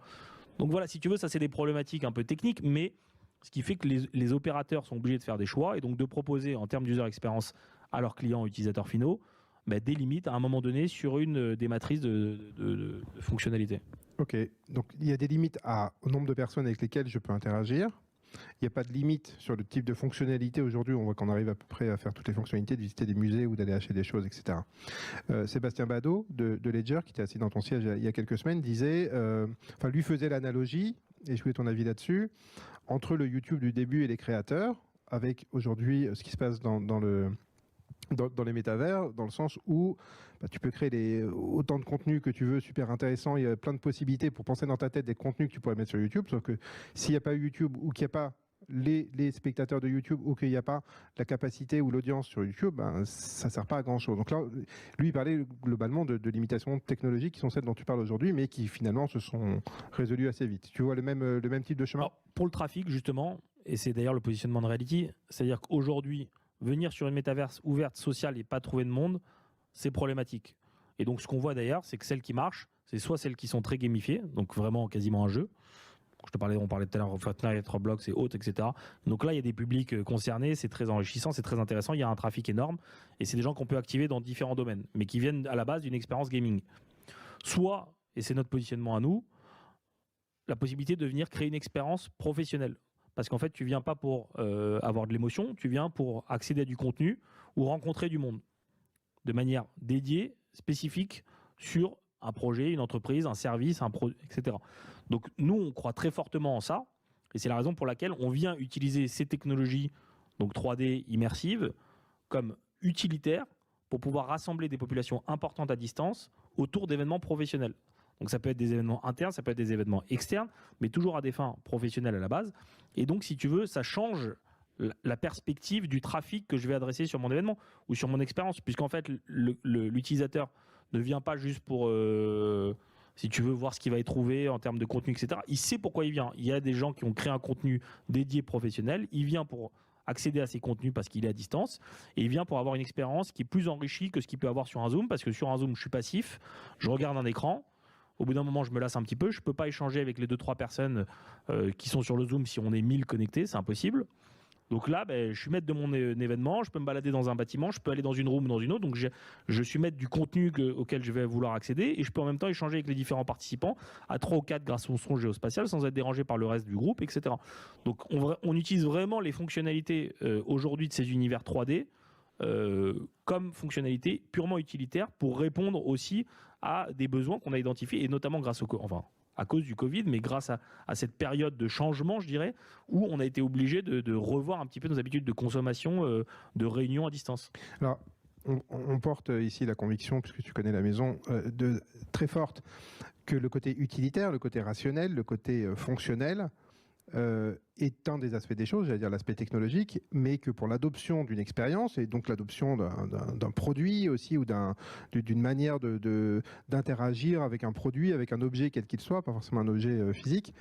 Donc voilà, si tu veux, ça c'est des problématiques un peu techniques, mais ce qui fait que les opérateurs sont obligés de faire des choix et donc de proposer en termes d'user experience à leurs clients utilisateurs finaux des limites à un moment donné sur une des matrices de fonctionnalités. Ok, donc il y a des limites au nombre de personnes avec lesquelles je peux interagir. Il n'y a pas de limite sur le type de fonctionnalité. Aujourd'hui, on voit qu'on arrive à peu près à faire toutes les fonctionnalités, de visiter des musées ou d'aller acheter des choses, etc. Sébastien Badeau de Ledger, qui était assis dans ton siège il y a quelques semaines, lui faisait l'analogie, et je voulais ton avis là-dessus, entre le YouTube du début et les créateurs, avec aujourd'hui ce qui se passe dans les métavers, dans le sens où tu peux créer autant de contenus que tu veux, super intéressant, il y a plein de possibilités pour penser dans ta tête des contenus que tu pourrais mettre sur YouTube, sauf que s'il n'y a pas YouTube ou qu'il n'y a pas les spectateurs de YouTube ou qu'il n'y a pas la capacité ou l'audience sur YouTube, ça ne sert pas à grand chose. Donc là, lui, il parlait globalement de limitations technologiques qui sont celles dont tu parles aujourd'hui, mais qui finalement se sont résolues assez vite. Tu vois le même type de chemin? Alors, pour le trafic, justement, et c'est d'ailleurs le positionnement de Reality, c'est-à-dire qu'aujourd'hui, venir sur une métaverse ouverte, sociale et pas trouver de monde, c'est problématique. Et donc, ce qu'on voit d'ailleurs, c'est que celles qui marchent, c'est soit celles qui sont très gamifiées, donc vraiment quasiment un jeu. On parlait tout à l'heure de Fortnite, Roblox et autres, etc. Donc là, il y a des publics concernés, c'est très enrichissant, c'est très intéressant, il y a un trafic énorme, et c'est des gens qu'on peut activer dans différents domaines, mais qui viennent à la base d'une expérience gaming. Soit, et c'est notre positionnement à nous, la possibilité de venir créer une expérience professionnelle. Parce qu'en fait, tu viens pas pour avoir de l'émotion, tu viens pour accéder à du contenu ou rencontrer du monde de manière dédiée, spécifique sur un projet, une entreprise, un service, etc. Donc nous, on croit très fortement en ça, et c'est la raison pour laquelle on vient utiliser ces technologies, donc 3D immersives, comme utilitaires pour pouvoir rassembler des populations importantes à distance autour d'événements professionnels. Donc ça peut être des événements internes, ça peut être des événements externes, mais toujours à des fins professionnelles à la base. Et donc, si tu veux, ça change la perspective du trafic que je vais adresser sur mon événement ou sur mon expérience, puisqu'en fait, l'utilisateur ne vient pas juste pour, si tu veux, voir ce qu'il va y trouver en termes de contenu, etc. Il sait pourquoi il vient. Il y a des gens qui ont créé un contenu dédié professionnel. Il vient pour accéder à ces contenus parce qu'il est à distance, et il vient pour avoir une expérience qui est plus enrichie que ce qu'il peut avoir sur un Zoom, parce que sur un Zoom, je suis passif, je regarde un écran. Au bout d'un moment, je me lasse un petit peu. Je ne peux pas échanger avec les 2-3 personnes qui sont sur le Zoom si on est 1000 connectés, c'est impossible. Donc là, je suis maître de mon événement, je peux me balader dans un bâtiment, je peux aller dans une room ou dans une autre. Donc je suis maître du contenu auquel je vais vouloir accéder, et je peux en même temps échanger avec les différents participants à 3 ou 4 grâce au son géospatial sans être dérangé par le reste du groupe, etc. Donc on utilise vraiment les fonctionnalités aujourd'hui de ces univers 3D comme fonctionnalité purement utilitaire pour répondre aussi à des besoins qu'on a identifiés, et notamment à cause du Covid, mais grâce à cette période de changement, je dirais, où on a été obligé de revoir un petit peu nos habitudes de consommation de réunions à distance. Alors, on porte ici la conviction, puisque tu connais la maison, très forte, que le côté utilitaire, le côté rationnel, le côté fonctionnel est un des aspects des choses, j'allais dire l'aspect technologique, mais que pour l'adoption d'une expérience, et donc l'adoption d'un produit aussi, ou d'une manière d'interagir avec un produit, avec un objet quel qu'il soit, pas forcément un objet physique,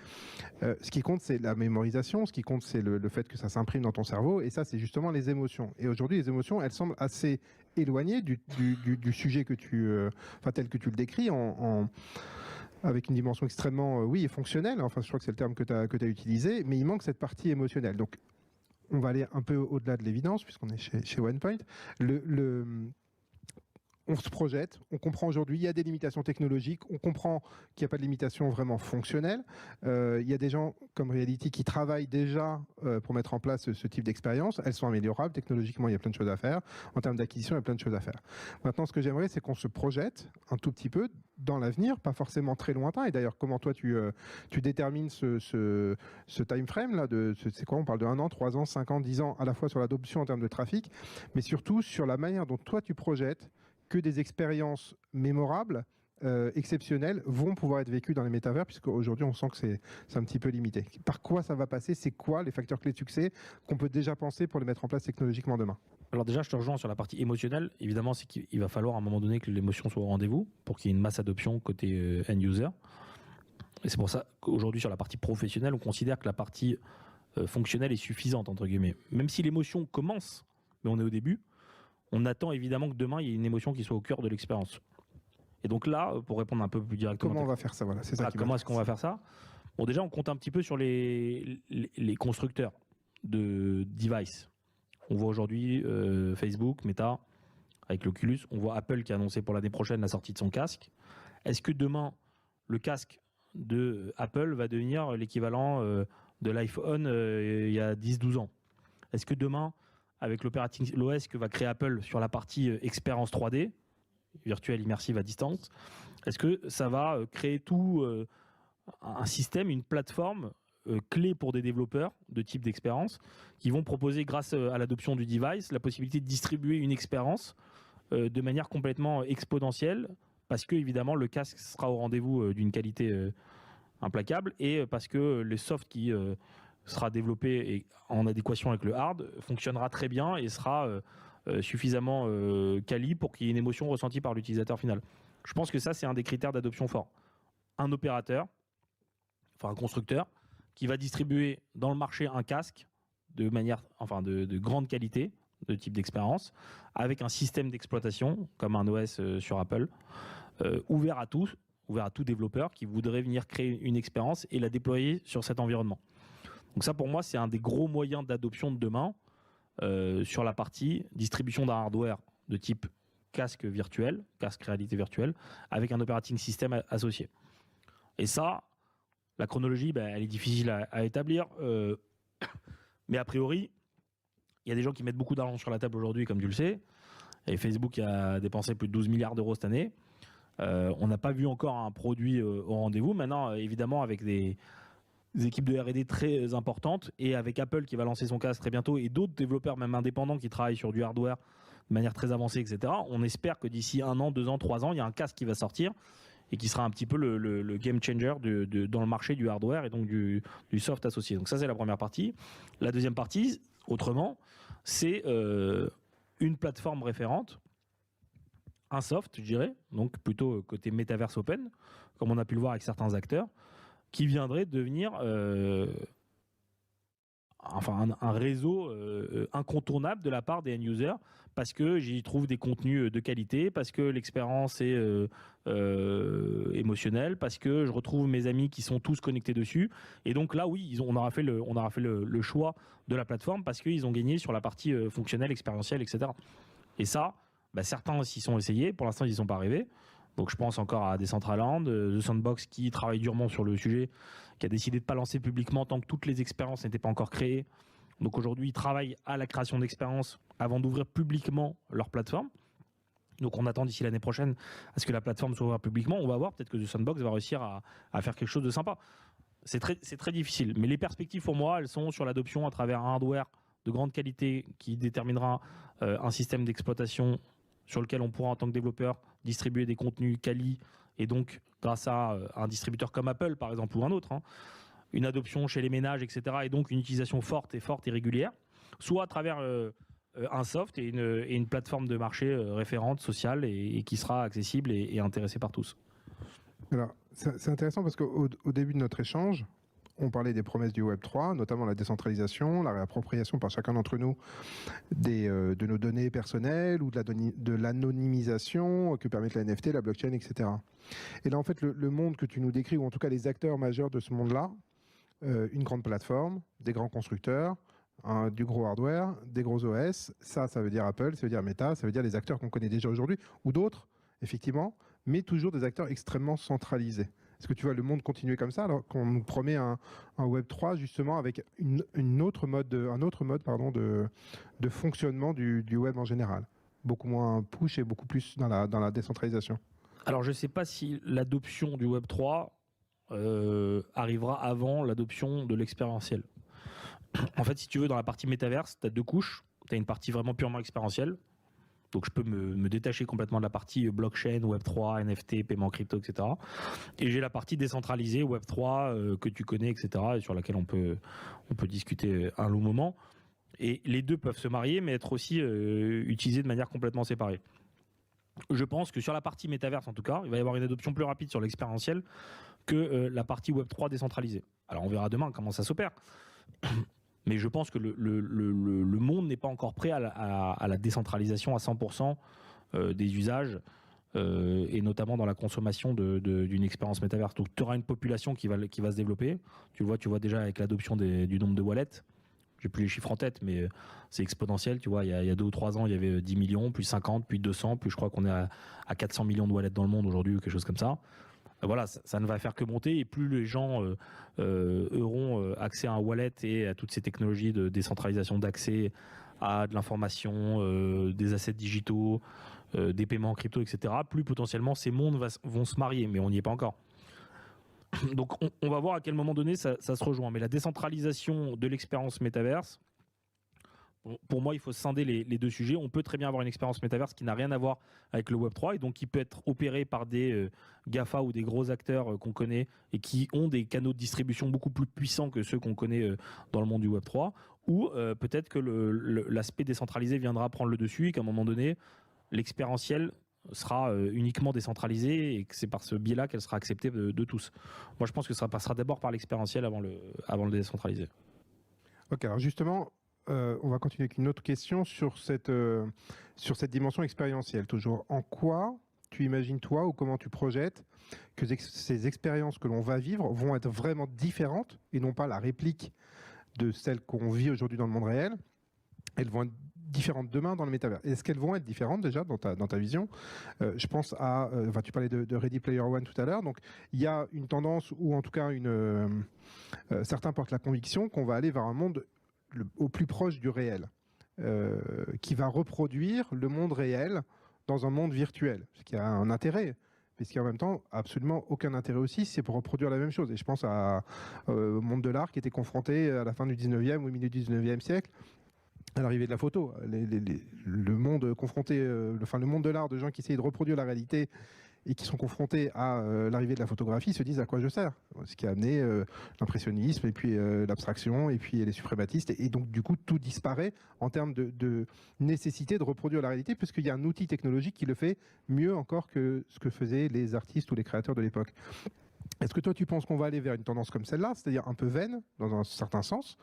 ce qui compte, c'est la mémorisation, ce qui compte, c'est le fait que ça s'imprime dans ton cerveau, et ça, c'est justement les émotions. Et aujourd'hui, les émotions, elles semblent assez éloignées du sujet que tel que tu le décris, avec une dimension extrêmement, fonctionnelle, enfin je crois que c'est le terme que tu as utilisé, mais il manque cette partie émotionnelle. Donc on va aller un peu au-delà de l'évidence, puisqu'on est chez OnePoint. On se projette, on comprend aujourd'hui, il y a des limitations technologiques, on comprend qu'il n'y a pas de limitations vraiment fonctionnelles. Il y a des gens comme Reality qui travaillent déjà pour mettre en place ce type d'expérience. Elles sont améliorables, technologiquement il y a plein de choses à faire. En termes d'acquisition, il y a plein de choses à faire. Maintenant, ce que j'aimerais, c'est qu'on se projette un tout petit peu dans l'avenir, pas forcément très lointain. Et d'ailleurs, comment toi tu détermines ce time frame là, c'est quoi, on parle de 1 an, 3 ans, 5 ans, 10 ans, à la fois sur l'adoption en termes de trafic, mais surtout sur la manière dont toi tu projettes que des expériences mémorables, exceptionnelles, vont pouvoir être vécues dans les métavers, puisque aujourd'hui on sent que c'est un petit peu limité. Par quoi ça va passer? C'est quoi les facteurs clés de succès qu'on peut déjà penser pour les mettre en place technologiquement demain? Alors déjà, je te rejoins sur la partie émotionnelle. Évidemment, c'est qu'il va falloir à un moment donné que l'émotion soit au rendez-vous pour qu'il y ait une masse d'adoption côté end-user. Et c'est pour ça qu'aujourd'hui, sur la partie professionnelle, on considère que la partie fonctionnelle est suffisante, entre guillemets. Même si l'émotion commence, mais on est au début, on attend évidemment que demain, il y ait une émotion qui soit au cœur de l'expérience. Et donc là, pour répondre un peu plus directement... Comment on va faire ça, voilà, c'est ça. Comment est-ce qu'on va faire ça? Bon, déjà, on compte un petit peu sur les constructeurs de devices. On voit aujourd'hui Facebook, Meta, avec l'Oculus. On voit Apple qui a annoncé pour l'année prochaine la sortie de son casque. Est-ce que demain, le casque de Apple va devenir l'équivalent de l'iPhone il y a 10-12 ans? Est-ce que demain, avec l'OS que va créer Apple sur la partie expérience 3D, virtuelle, immersive à distance, est-ce que ça va créer tout un système, une plateforme clé pour des développeurs de type d'expérience qui vont proposer, grâce à l'adoption du device, la possibilité de distribuer une expérience de manière complètement exponentielle, parce que évidemment le casque sera au rendez-vous d'une qualité implacable, et parce que le soft qui sera développé et en adéquation avec le hard fonctionnera très bien et sera suffisamment quali pour qu'il y ait une émotion ressentie par l'utilisateur final. Je pense que ça, c'est un des critères d'adoption fort. Un opérateur, enfin un constructeur, qui va distribuer dans le marché un casque de manière, enfin de grande qualité, de type d'expérience, avec un système d'exploitation comme un OS sur Apple, ouvert à tout développeur qui voudrait venir créer une expérience et la déployer sur cet environnement. Donc ça, pour moi, c'est un des gros moyens d'adoption de demain sur la partie distribution d'un hardware de type casque virtuel, casque réalité virtuelle, avec un operating system associé. Et ça, la chronologie, elle est difficile à établir, mais a priori, il y a des gens qui mettent beaucoup d'argent sur la table aujourd'hui, comme tu le sais, et Facebook a dépensé plus de 12 milliards d'euros cette année. On n'a pas vu encore un produit au rendez-vous. Maintenant, évidemment, avec des équipes de R&D très importantes, et avec Apple qui va lancer son casque très bientôt, et d'autres développeurs, même indépendants, qui travaillent sur du hardware de manière très avancée, etc., on espère que d'ici 1 an, 2 ans, 3 ans, il y a un casque qui va sortir et qui sera un petit peu le game changer dans le marché du hardware et donc du soft associé. Donc ça, c'est la première partie. La deuxième partie, autrement, c'est une plateforme référente, un soft, je dirais, donc plutôt côté Metaverse Open, comme on a pu le voir avec certains acteurs, qui viendrait devenir un réseau incontournable de la part des end-users, parce que j'y trouve des contenus de qualité, parce que l'expérience est émotionnelle, parce que je retrouve mes amis qui sont tous connectés dessus. Et donc là, oui, on aura fait le choix de la plateforme, parce qu'ils ont gagné sur la partie fonctionnelle, expérientielle, etc. Et ça, certains s'y sont essayés, pour l'instant ils n'y sont pas arrivés. Donc je pense encore à Decentraland, The Sandbox qui travaille durement sur le sujet, qui a décidé de ne pas lancer publiquement tant que toutes les expériences n'étaient pas encore créées. Donc aujourd'hui, ils travaillent à la création d'expériences avant d'ouvrir publiquement leur plateforme. Donc on attend d'ici l'année prochaine à ce que la plateforme soit ouverte publiquement. On va voir, peut-être que The Sandbox va réussir à faire quelque chose de sympa. C'est très difficile. Mais les perspectives pour moi, elles sont sur l'adoption à travers un hardware de grande qualité qui déterminera un système d'exploitation sur lequel on pourra en tant que développeur distribuer des contenus quali, et donc grâce à un distributeur comme Apple par exemple ou un autre, une adoption chez les ménages, etc., et donc une utilisation forte et régulière, soit à travers un soft et une plateforme de marché référente, sociale, et qui sera accessible et intéressée par tous. Alors, c'est intéressant parce qu'au début de notre échange, on parlait des promesses du Web3, notamment la décentralisation, la réappropriation par chacun d'entre nous de nos données personnelles, ou de l'anonymisation que permettent la NFT, la blockchain, etc. Et là, en fait, le monde que tu nous décris, ou en tout cas les acteurs majeurs de ce monde-là, une grande plateforme, des grands constructeurs, du gros hardware, des gros OS, ça veut dire Apple, ça veut dire Meta, ça veut dire les acteurs qu'on connaît déjà aujourd'hui, ou d'autres, effectivement, mais toujours des acteurs extrêmement centralisés. Est-ce que tu vois le monde continuer comme ça, alors qu'on nous promet un Web3 justement avec un autre mode de fonctionnement du web en général, beaucoup moins push et beaucoup plus dans la décentralisation? Alors je ne sais pas si l'adoption du Web3 arrivera avant l'adoption de l'expérientiel. En fait, si tu veux, dans la partie métaverse, tu as 2 couches. Tu as une partie vraiment purement expérientielle. Donc je peux me détacher complètement de la partie blockchain, Web3, NFT, paiement crypto, etc. Et j'ai la partie décentralisée, Web3, que tu connais, etc., et sur laquelle on peut discuter un long moment. Et les deux peuvent se marier, mais être aussi utilisés de manière complètement séparée. Je pense que sur la partie métaverse, en tout cas, il va y avoir une adoption plus rapide sur l'expérientiel que la partie Web3 décentralisée. Alors on verra demain comment ça s'opère. Mais je pense que le monde n'est pas encore prêt à la décentralisation à 100% des usages, et notamment dans la consommation d'une expérience métaverse. Donc tu auras une population qui va se développer. Tu vois déjà avec l'adoption du nombre de wallets. J'ai plus les chiffres en tête, mais c'est exponentiel. Tu vois, il y a 2 ou 3 ans, il y avait 10 millions, puis 50, puis 200, puis je crois qu'on est à 400 millions de wallets dans le monde aujourd'hui ou quelque chose comme ça. Voilà, ça ne va faire que monter, et plus les gens auront accès à un wallet et à toutes ces technologies de décentralisation d'accès à de l'information, des assets digitaux, des paiements en crypto, etc., plus potentiellement ces mondes vont se marier, mais on n'y est pas encore. Donc on va voir à quel moment donné ça se rejoint. Mais la décentralisation de l'expérience métaverse, pour moi, il faut scinder les deux sujets. On peut très bien avoir une expérience métaverse qui n'a rien à voir avec le Web3 et donc qui peut être opérée par des GAFA ou des gros acteurs qu'on connaît et qui ont des canaux de distribution beaucoup plus puissants que ceux qu'on connaît dans le monde du Web3. Ou peut-être que l'aspect décentralisé viendra prendre le dessus et qu'à un moment donné, l'expérientiel sera uniquement décentralisé et que c'est par ce biais-là qu'elle sera acceptée de tous. Moi, je pense que ça passera d'abord par l'expérientiel avant le décentralisé. Ok, alors justement, on va continuer avec une autre question sur cette dimension expérientielle. Toujours, en quoi tu imagines, toi, ou comment tu projettes que ces expériences que l'on va vivre vont être vraiment différentes et non pas la réplique de celles qu'on vit aujourd'hui dans le monde réel? Elles vont être différentes demain dans le métavers. Est-ce qu'elles vont être différentes déjà dans ta vision? Je pense à... tu parlais de Ready Player One tout à l'heure. Donc, il y a une tendance, ou en tout cas, certains portent la conviction qu'on va aller vers un monde au plus proche du réel, qui va reproduire le monde réel dans un monde virtuel. Ce qui a un intérêt, mais ce qui a en même temps absolument aucun intérêt aussi, c'est pour reproduire la même chose. Et je pense au monde de l'art qui était confronté à la fin du 19e ou au milieu du 19e siècle à l'arrivée de la photo. Le monde confronté, le monde de l'art, de gens qui essayent de reproduire la réalité et qui sont confrontés à l'arrivée de la photographie, se disent à quoi je sers. Ce qui a amené l'impressionnisme, et puis l'abstraction, et puis les suprématistes. Et donc, du coup, tout disparaît en termes de nécessité de reproduire la réalité, puisqu'il y a un outil technologique qui le fait mieux encore que ce que faisaient les artistes ou les créateurs de l'époque. Est-ce que toi, tu penses qu'on va aller vers une tendance comme celle-là, c'est-à-dire un peu vaine, dans un certain sens,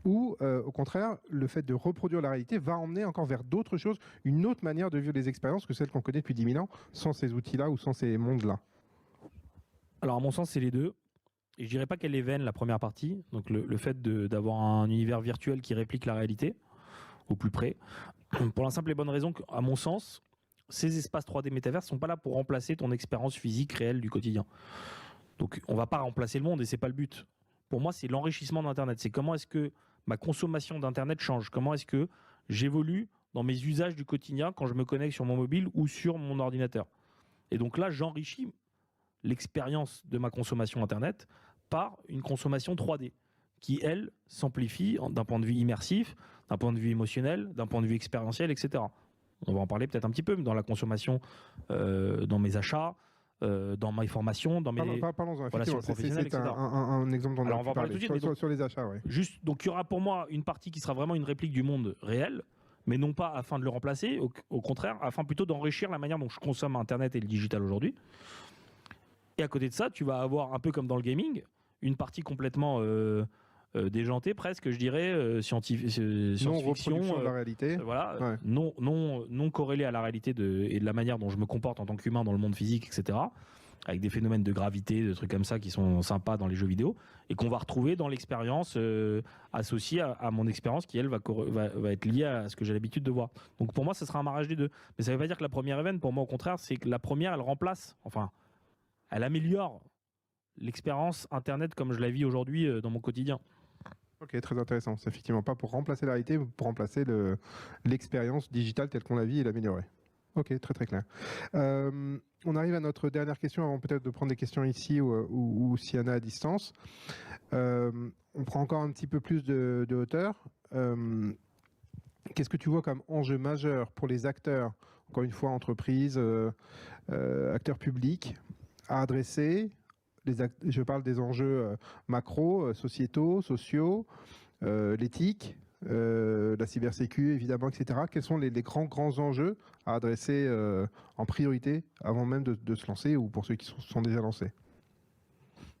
ou au contraire, le fait de reproduire la réalité va emmener encore vers d'autres choses, une autre manière de vivre les expériences que celle qu'on connaît depuis 10 000 ans, sans ces outils-là ou sans ces mondes-là? Alors, à mon sens, c'est les deux. Et je dirais pas qu'elle est vaine, la première partie, donc le fait d'avoir un univers virtuel qui réplique la réalité, au plus près, pour la simple et bonne raison qu'à mon sens, ces espaces 3D métavers ne sont pas là pour remplacer ton expérience physique réelle du quotidien. Donc on ne va pas remplacer le monde et ce n'est pas le but. Pour moi, c'est l'enrichissement d'Internet. C'est comment est-ce que ma consommation d'Internet change? Comment est-ce que j'évolue dans mes usages du quotidien quand je me connecte sur mon mobile ou sur mon ordinateur? Et donc là, j'enrichis l'expérience de ma consommation Internet par une consommation 3D qui, elle, s'amplifie d'un point de vue immersif, d'un point de vue émotionnel, d'un point de vue expérientiel, etc. On va en parler peut-être un petit peu, mais dans la consommation, dans mes achats, dans mes formations, dans mes relations professionnelles, etc. C'est un exemple dont on va parler tout de suite, sur les achats. Ouais. Juste, donc il y aura pour moi une partie qui sera vraiment une réplique du monde réel, mais non pas afin de le remplacer, au contraire, afin plutôt d'enrichir la manière dont je consomme Internet et le digital aujourd'hui. Et à côté de ça, tu vas avoir, un peu comme dans le gaming, une partie complètement déjantée presque, je dirais, science-fiction, de la réalité. Voilà, ouais. non corrélée à la réalité et de la manière dont je me comporte en tant qu'humain dans le monde physique, etc. Avec des phénomènes de gravité, de trucs comme ça qui sont sympas dans les jeux vidéo et qu'on va retrouver dans l'expérience associée à mon expérience qui, elle, va être liée à ce que j'ai l'habitude de voir. Donc pour moi, ce sera un mariage des deux. Mais ça ne veut pas dire que la première event, pour moi, au contraire, c'est que la première, elle remplace, enfin, elle améliore l'expérience Internet comme je la vis aujourd'hui dans mon quotidien. Ok, très intéressant. C'est effectivement pas pour remplacer la réalité, mais pour remplacer l'expérience digitale telle qu'on la vit et l'améliorer. Ok, très très clair. On arrive à notre dernière question avant peut-être de prendre des questions ici ou s'il y en a à distance. On prend encore un petit peu plus de hauteur. Qu'est-ce que tu vois comme enjeu majeur pour les acteurs, encore une fois entreprises, acteurs publics, à adresser? Je parle des enjeux macro, sociétaux, sociaux, l'éthique, la cybersécu, évidemment, etc. Quels sont les grands enjeux à adresser en priorité avant même de se lancer ou pour ceux qui sont déjà lancés?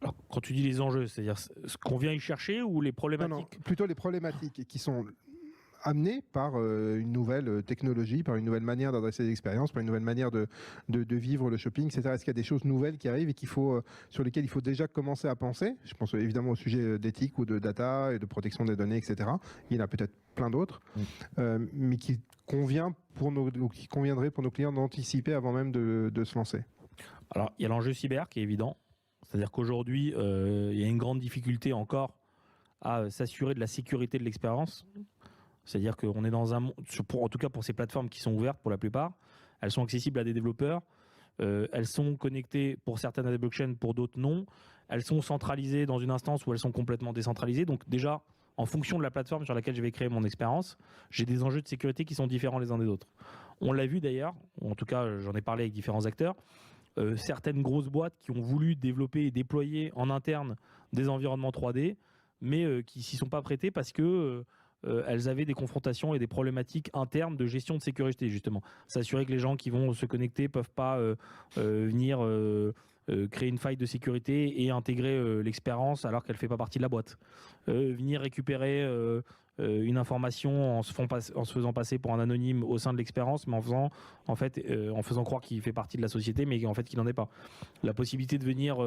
Alors, quand tu dis les enjeux, c'est-à-dire ce qu'on vient y chercher ou les problématiques? Non, plutôt les problématiques qui sont amenées par une nouvelle technologie, par une nouvelle manière d'adresser les expériences, par une nouvelle manière de vivre le shopping, etc. Est-ce qu'il y a des choses nouvelles qui arrivent et sur lesquelles il faut déjà commencer à penser? Je pense évidemment au sujet d'éthique ou de data et de protection des données, etc. Il y en a peut-être plein d'autres, mais qui conviendrait pour nos clients d'anticiper avant même de se lancer. Alors, il y a l'enjeu cyber qui est évident. C'est-à-dire qu'aujourd'hui, il y a une grande difficulté encore à s'assurer de la sécurité de l'expérience. C'est-à-dire qu'on est dans un monde, en tout cas pour ces plateformes qui sont ouvertes pour la plupart, elles sont accessibles à des développeurs, elles sont connectées pour certaines à des blockchains, pour d'autres non. Elles sont centralisées dans une instance où elles sont complètement décentralisées. Donc déjà, en fonction de la plateforme sur laquelle je vais créer mon expérience, j'ai des enjeux de sécurité qui sont différents les uns des autres. On l'a vu d'ailleurs, en tout cas j'en ai parlé avec différents acteurs, certaines grosses boîtes qui ont voulu développer et déployer en interne des environnements 3D, mais qui s'y sont pas prêtées parce que elles avaient des confrontations et des problématiques internes de gestion de sécurité, justement. S'assurer que les gens qui vont se connecter peuvent pas venir créer une faille de sécurité et intégrer l'expérience alors qu'elle fait pas partie de la boîte. Venir récupérer une information en se faisant passer pour un anonyme au sein de l'expérience, mais en faisant croire qu'il fait partie de la société, mais en fait qu'il n'en est pas. La possibilité de venir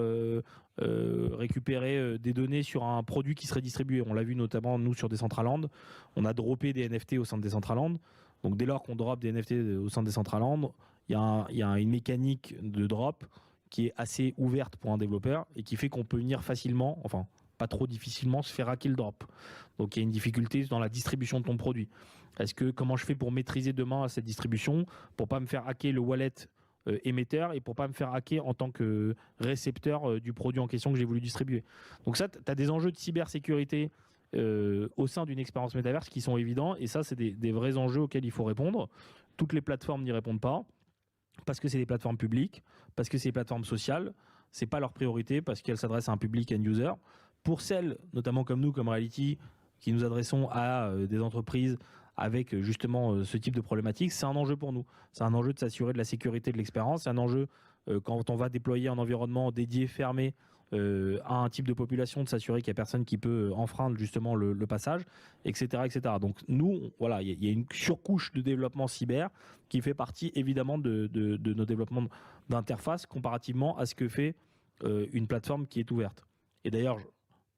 récupérer des données sur un produit qui serait distribué. On l'a vu notamment nous sur Decentraland. On a droppé des NFT au sein de Decentraland. Donc dès lors qu'on drop des NFT au sein de Decentraland, il y a une mécanique de drop qui est assez ouverte pour un développeur et qui fait qu'on peut venir facilement, enfin pas trop difficilement, se faire hacker le drop. Donc il y a une difficulté dans la distribution de ton produit. Comment je fais pour maîtriser demain cette distribution, pour pas me faire hacker le wallet émetteur et pour pas me faire hacker en tant que récepteur du produit en question que j'ai voulu distribuer. Donc ça, tu as des enjeux de cybersécurité au sein d'une expérience métaverse qui sont évidents, et ça c'est des vrais enjeux auxquels il faut répondre. Toutes les plateformes n'y répondent pas parce que c'est des plateformes publiques, parce que c'est des plateformes sociales, c'est pas leur priorité parce qu'elles s'adressent à un public end user. Pour celles, notamment comme nous, comme Reality, qui nous adressons à des entreprises avec justement ce type de problématique, c'est un enjeu pour nous. C'est un enjeu de s'assurer de la sécurité de l'expérience, c'est un enjeu quand on va déployer un environnement dédié, fermé à un type de population, de s'assurer qu'il n'y a personne qui peut enfreindre justement le passage, etc., etc. Donc nous, voilà, il y a une surcouche de développement cyber qui fait partie évidemment de nos développements d'interface comparativement à ce que fait une plateforme qui est ouverte. Et d'ailleurs,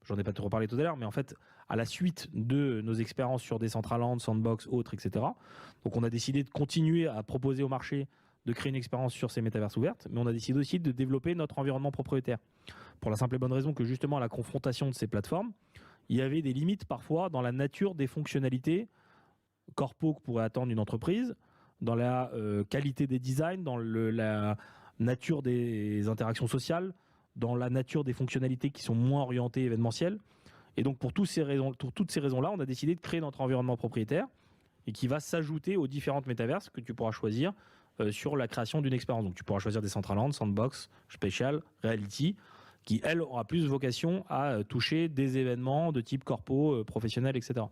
j'en ai pas trop reparlé tout à l'heure, mais en fait, à la suite de nos expériences sur Decentraland, Sandbox, autres, etc., donc on a décidé de continuer à proposer au marché de créer une expérience sur ces métaverses ouvertes, mais on a décidé aussi de développer notre environnement propriétaire. Pour la simple et bonne raison que justement, à la confrontation de ces plateformes, il y avait des limites parfois dans la nature des fonctionnalités corpo que pourrait attendre une entreprise, dans la qualité des designs, dans la nature des interactions sociales, dans la nature des fonctionnalités qui sont moins orientées événementielles. Et donc pour toutes ces raisons-là, on a décidé de créer notre environnement propriétaire et qui va s'ajouter aux différentes métaverses que tu pourras choisir sur la création d'une expérience. Donc tu pourras choisir Decentraland, Sandbox, Spatial, Reality, qui elle aura plus vocation à toucher des événements de type corpo, professionnel, etc.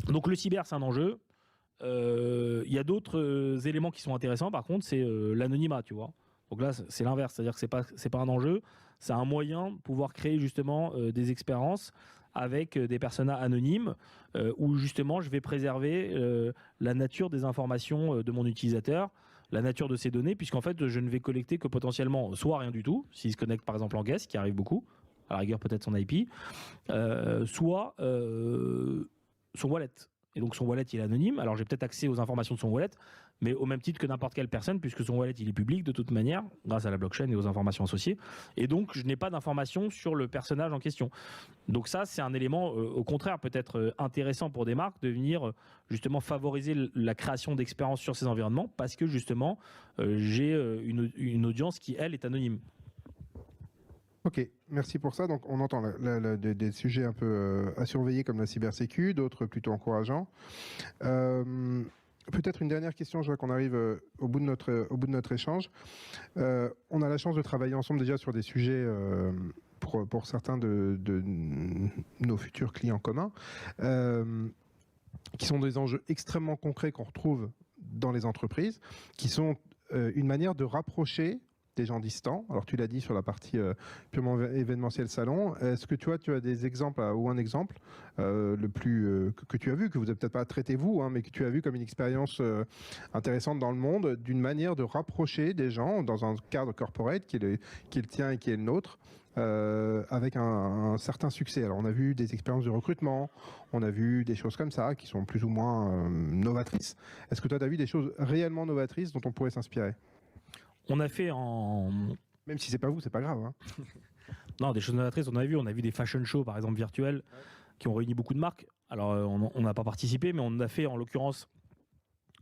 Donc le cyber, c'est un enjeu. Il y a d'autres éléments qui sont intéressants, par contre, c'est l'anonymat, tu vois. Donc là, c'est l'inverse, c'est-à-dire que c'est pas un enjeu, c'est un moyen de pouvoir créer justement des expériences avec des personas anonymes où justement je vais préserver la nature des informations de mon utilisateur, la nature de ses données, puisqu'en fait je ne vais collecter que potentiellement soit rien du tout, s'il se connecte par exemple en guest, qui arrive beaucoup, à la rigueur peut-être son IP, soit son wallet. Et donc son wallet il est anonyme, alors j'ai peut-être accès aux informations de son wallet, mais au même titre que n'importe quelle personne, puisque son wallet il est public de toute manière, grâce à la blockchain et aux informations associées, et donc je n'ai pas d'informations sur le personnage en question. Donc ça c'est un élément au contraire peut-être intéressant pour des marques de venir justement favoriser la création d'expériences sur ces environnements, parce que justement j'ai une audience qui elle est anonyme. Ok, merci pour ça. Donc on entend des sujets un peu à surveiller comme la cybersécu, d'autres plutôt encourageants. Peut-être une dernière question, je vois qu'on arrive au bout de notre échange. On a la chance de travailler ensemble déjà sur des sujets pour certains de nos futurs clients communs. qui sont des enjeux extrêmement concrets qu'on retrouve dans les entreprises, qui sont une manière de rapprocher des gens distants. Alors tu l'as dit sur la partie purement événementiel salon. Est-ce que tu as des exemples ou un exemple le plus que tu as vu, que vous n'avez peut-être pas traité vous, mais que tu as vu comme une expérience intéressante dans le monde, d'une manière de rapprocher des gens dans un cadre corporate qui est le tien et qui est le nôtre, avec un certain succès. Alors on a vu des expériences de recrutement, on a vu des choses comme ça qui sont plus ou moins novatrices. Est-ce que toi tu as vu des choses réellement novatrices dont on pourrait s'inspirer ? On a fait en... Même si c'est pas vous, c'est pas grave. Non, des choses novatrices, on a vu des fashion shows, par exemple, virtuels, qui ont réuni beaucoup de marques. Alors, on n'a pas participé, mais on a fait, en l'occurrence,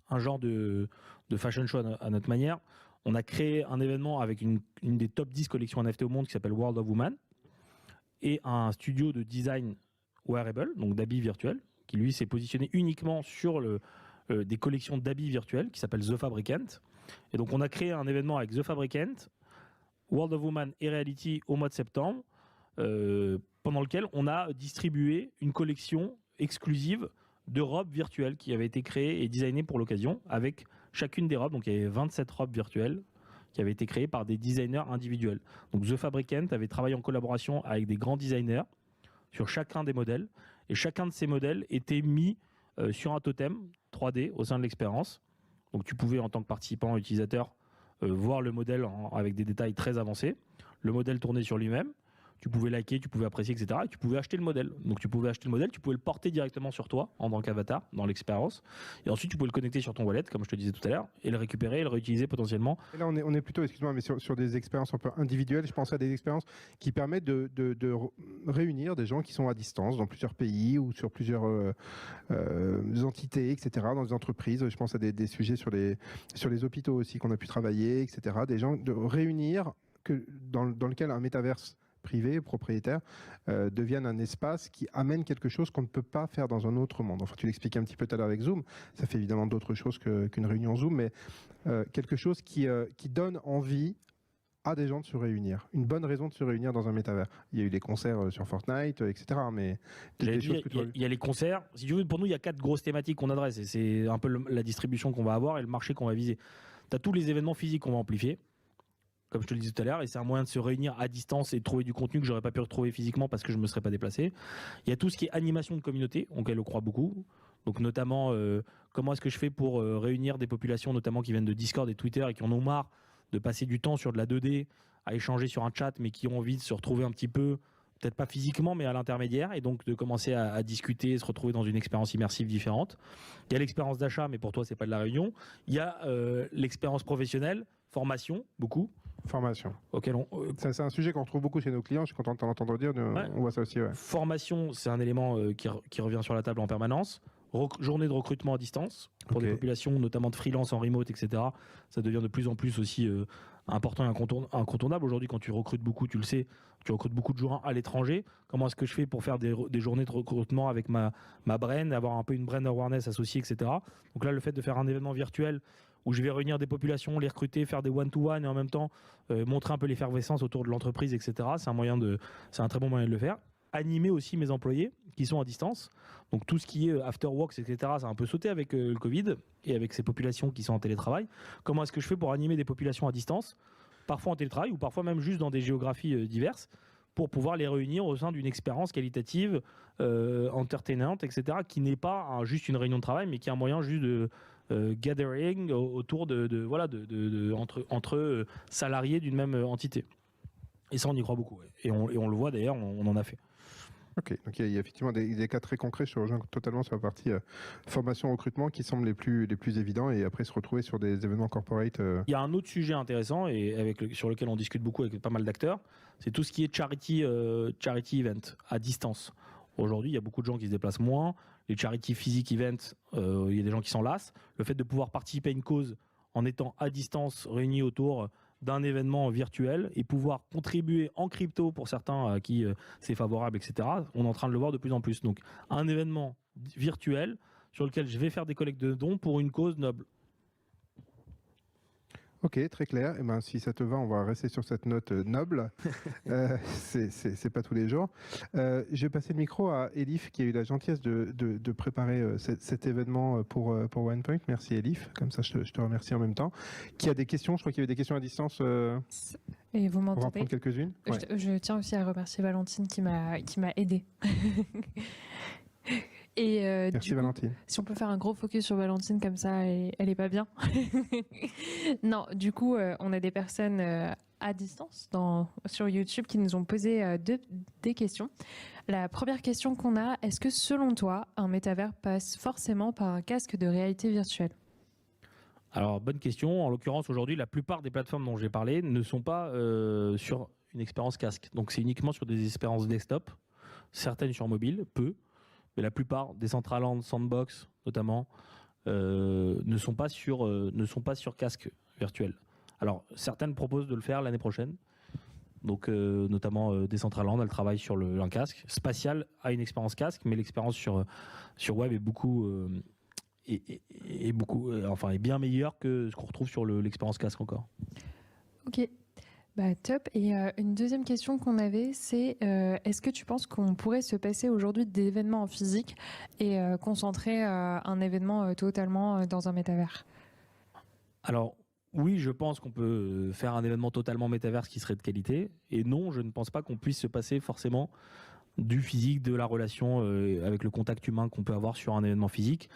un genre de fashion show à notre manière. On a créé un événement avec une des top 10 collections NFT au monde qui s'appelle World of Woman, et un studio de design wearable, donc d'habits virtuels, qui, lui, s'est positionné uniquement sur des collections d'habits virtuels, qui s'appelle The Fabricant. Et donc, on a créé un événement avec The Fabricant, World of Woman et Reality au mois de septembre, pendant lequel on a distribué une collection exclusive de robes virtuelles qui avaient été créées et designées pour l'occasion, avec chacune des robes. Donc, il y avait 27 robes virtuelles qui avaient été créées par des designers individuels. Donc, The Fabricant avait travaillé en collaboration avec des grands designers sur chacun des modèles. Et chacun de ces modèles était mis sur un totem 3D au sein de l'expérience. Donc tu pouvais, en tant que participant, utilisateur, voir le modèle avec des détails très avancés. Le modèle tournait sur lui-même. Tu pouvais liker, tu pouvais apprécier, etc. Et tu pouvais acheter le modèle. Donc tu pouvais acheter le modèle, tu pouvais le porter directement sur toi en tant qu'avatar dans l'expérience. Et ensuite, tu pouvais le connecter sur ton wallet, comme je te disais tout à l'heure, et le récupérer et le réutiliser potentiellement. Et là, on est plutôt, excuse-moi, mais sur des expériences un peu individuelles. Je pense à des expériences qui permettent de réunir des gens qui sont à distance dans plusieurs pays ou sur plusieurs entités, etc., dans des entreprises. Je pense à des sujets sur les hôpitaux aussi qu'on a pu travailler, etc. Des gens de réunir dans lequel un métaverse privé, propriétaire, deviennent un espace qui amène quelque chose qu'on ne peut pas faire dans un autre monde. Enfin, tu l'expliquais un petit peu tout à l'heure avec Zoom, ça fait évidemment d'autres choses qu'une réunion Zoom, mais quelque chose qui donne envie à des gens de se réunir. Une bonne raison de se réunir dans un métavers. Il y a eu des concerts sur Fortnite, etc. Mais il y a les concerts. Si tu veux, pour nous, il y a 4 grosses thématiques qu'on adresse, et c'est un peu la distribution qu'on va avoir et le marché qu'on va viser. Tu as tous les événements physiques qu'on va amplifier, comme je te le disais tout à l'heure, et c'est un moyen de se réunir à distance et de trouver du contenu que j'aurais pas pu retrouver physiquement parce que je me serais pas déplacé. Il y a tout ce qui est animation de communauté, auquel je crois beaucoup. Donc notamment, comment est-ce que je fais pour réunir des populations, notamment qui viennent de Discord et Twitter et qui en ont marre de passer du temps sur de la 2D à échanger sur un chat, mais qui ont envie de se retrouver un petit peu, peut-être pas physiquement, mais à l'intermédiaire, et donc de commencer à discuter et se retrouver dans une expérience immersive différente. Il y a l'expérience d'achat, mais pour toi, c'est pas de la réunion. Il y a l'expérience professionnelle, formation, beaucoup. Formation. C'est un sujet qu'on retrouve beaucoup chez nos clients. Je suis content de t'entendre dire. On voit ça aussi. Ouais. Formation, c'est un élément qui revient sur la table en permanence. Journée de recrutement à distance pour des populations, notamment de freelance en remote, etc. Ça devient de plus en plus aussi important et incontournable. Aujourd'hui, quand tu recrutes beaucoup, tu le sais, tu recrutes beaucoup de gens à l'étranger. Comment est-ce que je fais pour faire des journées de recrutement avec ma brand, avoir un peu une brand awareness associée, etc. Donc là, le fait de faire un événement virtuel où je vais réunir des populations, les recruter, faire des one-to-one et en même temps montrer un peu l'effervescence autour de l'entreprise, etc. C'est un très bon moyen de le faire. Animer aussi mes employés qui sont à distance. Donc tout ce qui est after works, etc., ça a un peu sauté avec le Covid et avec ces populations qui sont en télétravail. Comment est-ce que je fais pour animer des populations à distance, parfois en télétravail ou parfois même juste dans des géographies diverses, pour pouvoir les réunir au sein d'une expérience qualitative, entertainante, etc., qui n'est pas juste une réunion de travail, mais qui est un moyen juste de gathering autour entre salariés d'une même entité. Et ça, on y croit beaucoup. Ouais. Et on le voit d'ailleurs, on en a fait. Ok, donc il y a effectivement des cas très concrets. Je rejoins totalement sur la partie formation, recrutement qui semblent les plus évidents, et après se retrouver sur des événements corporate. Il y a un autre sujet intéressant et sur lequel on discute beaucoup avec pas mal d'acteurs, c'est tout ce qui est charity event à distance. Aujourd'hui, il y a beaucoup de gens qui se déplacent moins. Les charity physique events, il y a des gens qui s'en lassent. Le fait de pouvoir participer à une cause en étant à distance, réunis autour d'un événement virtuel et pouvoir contribuer en crypto pour certains à qui c'est favorable, etc. On est en train de le voir de plus en plus. Donc, un événement virtuel sur lequel je vais faire des collectes de dons pour une cause noble. Ok, très clair. Eh ben, si ça te va, on va rester sur cette note noble. C'est pas tous les jours. Je vais passer le micro à Elif, qui a eu la gentillesse de préparer cet événement pour OnePoint. Merci Elif. Comme ça, je te remercie en même temps. Qui a des questions? Je crois qu'il y avait des questions à distance. Et vous On va en m'entendez? prendre quelques-unes. Ouais. Je tiens aussi à remercier Valentine qui m'a aidé. Et Merci du coup, Valentine. si on peut faire un gros focus sur Valentine comme ça, elle est pas bien. Non, du coup, on a des personnes à distance sur YouTube qui nous ont posé des questions. La première question qu'on a, est-ce que selon toi, un métavers passe forcément par un casque de réalité virtuelle? Alors, bonne question. En l'occurrence, aujourd'hui, la plupart des plateformes dont j'ai parlé ne sont pas sur une expérience casque. Donc, c'est uniquement sur des expériences desktop, certaines sur mobile, peu, mais la plupart, Decentraland, Sandbox notamment, ne sont pas sur casque virtuel. Alors, certaines proposent de le faire l'année prochaine. Donc, notamment Decentraland, elle travaille sur un casque. Spatial a une expérience casque, mais l'expérience sur web est beaucoup... est bien meilleur que ce qu'on retrouve sur l'expérience casque encore. Ok, bah, top. Et une deuxième question qu'on avait, c'est est-ce que tu penses qu'on pourrait se passer aujourd'hui d'événements en physique et concentrer un événement totalement dans un métavers? Alors, oui, je pense qu'on peut faire un événement totalement métaverse qui serait de qualité. Et non, je ne pense pas qu'on puisse se passer forcément du physique, de la relation avec le contact humain qu'on peut avoir sur un événement physique.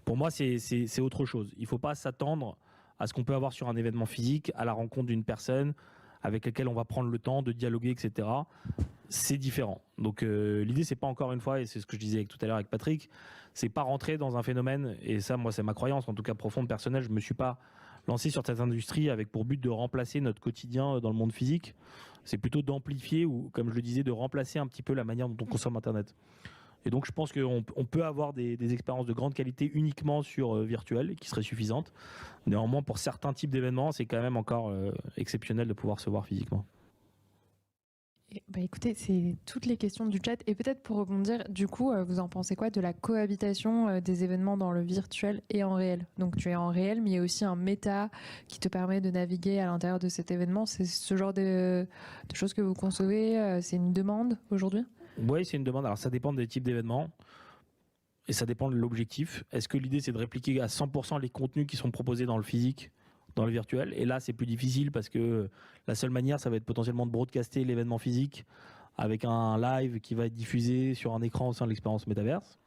Pour moi, c'est autre chose. Il ne faut pas s'attendre à ce qu'on peut avoir sur un événement physique, à la rencontre d'une personne avec laquelle on va prendre le temps de dialoguer, etc. C'est différent. Donc l'idée, c'est pas encore une fois, et c'est ce que je disais tout à l'heure avec Patrick, c'est pas rentrer dans un phénomène, et ça, moi, c'est ma croyance, en tout cas profonde, personnelle. Je me suis pas lancé sur cette industrie avec pour but de remplacer notre quotidien dans le monde physique. C'est plutôt d'amplifier ou, comme je le disais, de remplacer un petit peu la manière dont on consomme Internet. Et donc, je pense qu'on peut avoir des expériences de grande qualité uniquement sur virtuel, qui seraient suffisantes. Néanmoins, pour certains types d'événements, c'est quand même encore exceptionnel de pouvoir se voir physiquement. Bah écoutez, c'est toutes les questions du chat. Et peut-être pour rebondir, du coup, vous en pensez quoi de la cohabitation des événements dans le virtuel et en réel? Donc tu es en réel, mais il y a aussi un méta qui te permet de naviguer à l'intérieur de cet événement. C'est ce genre de choses que vous concevez? C'est une demande aujourd'hui? Oui, c'est une demande. Alors ça dépend des types d'événements et ça dépend de l'objectif. Est-ce que l'idée c'est de répliquer à 100% les contenus qui sont proposés dans le physique, dans le virtuel? Et là c'est plus difficile parce que la seule manière ça va être potentiellement de broadcaster l'événement physique avec un live qui va être diffusé sur un écran au sein de l'expérience métaverse.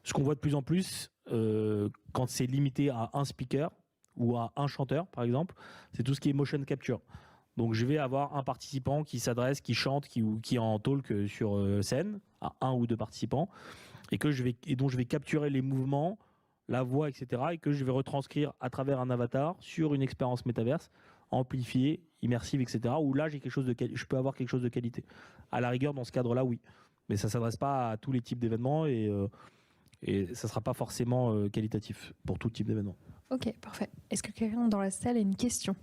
Ce qu'on voit de plus en plus quand c'est limité à un speaker ou à un chanteur par exemple, c'est tout ce qui est motion capture. Donc je vais avoir un participant qui s'adresse, qui chante, qui est en talk sur scène, à un ou deux participants, et dont je vais capturer les mouvements, la voix, etc., et que je vais retranscrire à travers un avatar sur une expérience métaverse, amplifiée, immersive, etc., où là je peux avoir quelque chose de qualité. À la rigueur, dans ce cadre-là, oui. Mais ça ne s'adresse pas à tous les types d'événements et ça ne sera pas forcément qualitatif pour tout type d'événement. Ok, parfait. Est-ce que quelqu'un dans la salle a une question?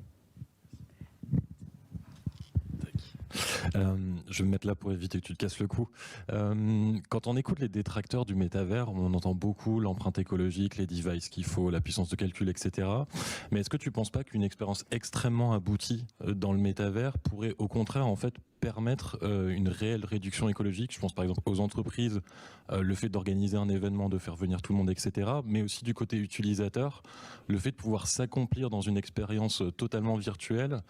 Je vais me mettre là pour éviter que tu te casses le cou. Quand on écoute les détracteurs du métavers, on entend beaucoup l'empreinte écologique, les devices qu'il faut, la puissance de calcul, etc. Mais est-ce que tu ne penses pas qu'une expérience extrêmement aboutie dans le métavers pourrait au contraire en fait permettre une réelle réduction écologique? Je pense par exemple aux entreprises, le fait d'organiser un événement, de faire venir tout le monde, etc. Mais aussi du côté utilisateur, le fait de pouvoir s'accomplir dans une expérience totalement virtuelle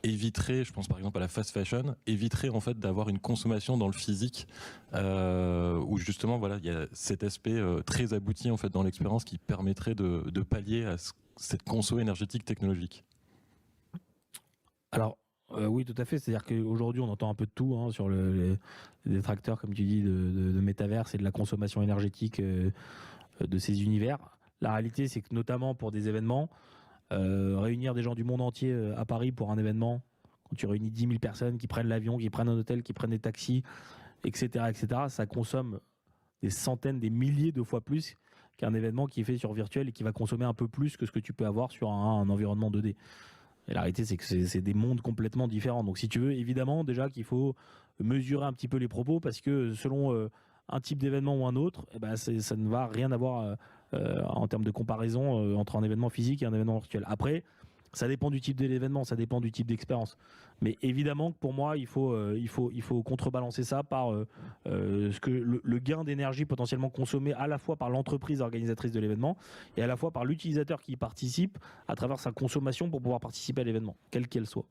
éviterait, je pense par exemple à la fast fashion, éviterait en fait d'avoir une consommation dans le physique où justement voilà il y a cet aspect très abouti en fait dans l'expérience qui permettrait de pallier à cette conso énergétique technologique. Alors oui, tout à fait. C'est-à-dire qu'aujourd'hui, on entend un peu de tout sur les détracteurs, comme tu dis, de métaverse et de la consommation énergétique de ces univers. La réalité, c'est que notamment pour des événements, réunir des gens du monde entier à Paris pour un événement, quand tu réunis 10 000 personnes qui prennent l'avion, qui prennent un hôtel, qui prennent des taxis, etc., ça consomme des centaines, des milliers de fois plus qu'un événement qui est fait sur virtuel et qui va consommer un peu plus que ce que tu peux avoir sur un environnement 2D. Et la réalité, c'est que c'est des mondes complètement différents. Donc si tu veux, évidemment, déjà qu'il faut mesurer un petit peu les propos parce que selon un type d'événement ou un autre, ça ne va rien avoir en termes de comparaison entre un événement physique et un événement virtuel. Après, Ça dépend du type de l'événement, ça dépend du type d'expérience. Mais évidemment que pour moi, il faut contrebalancer ça par le gain d'énergie potentiellement consommé à la fois par l'entreprise organisatrice de l'événement et à la fois par l'utilisateur qui y participe à travers sa consommation pour pouvoir participer à l'événement, quelle qu'elle soit.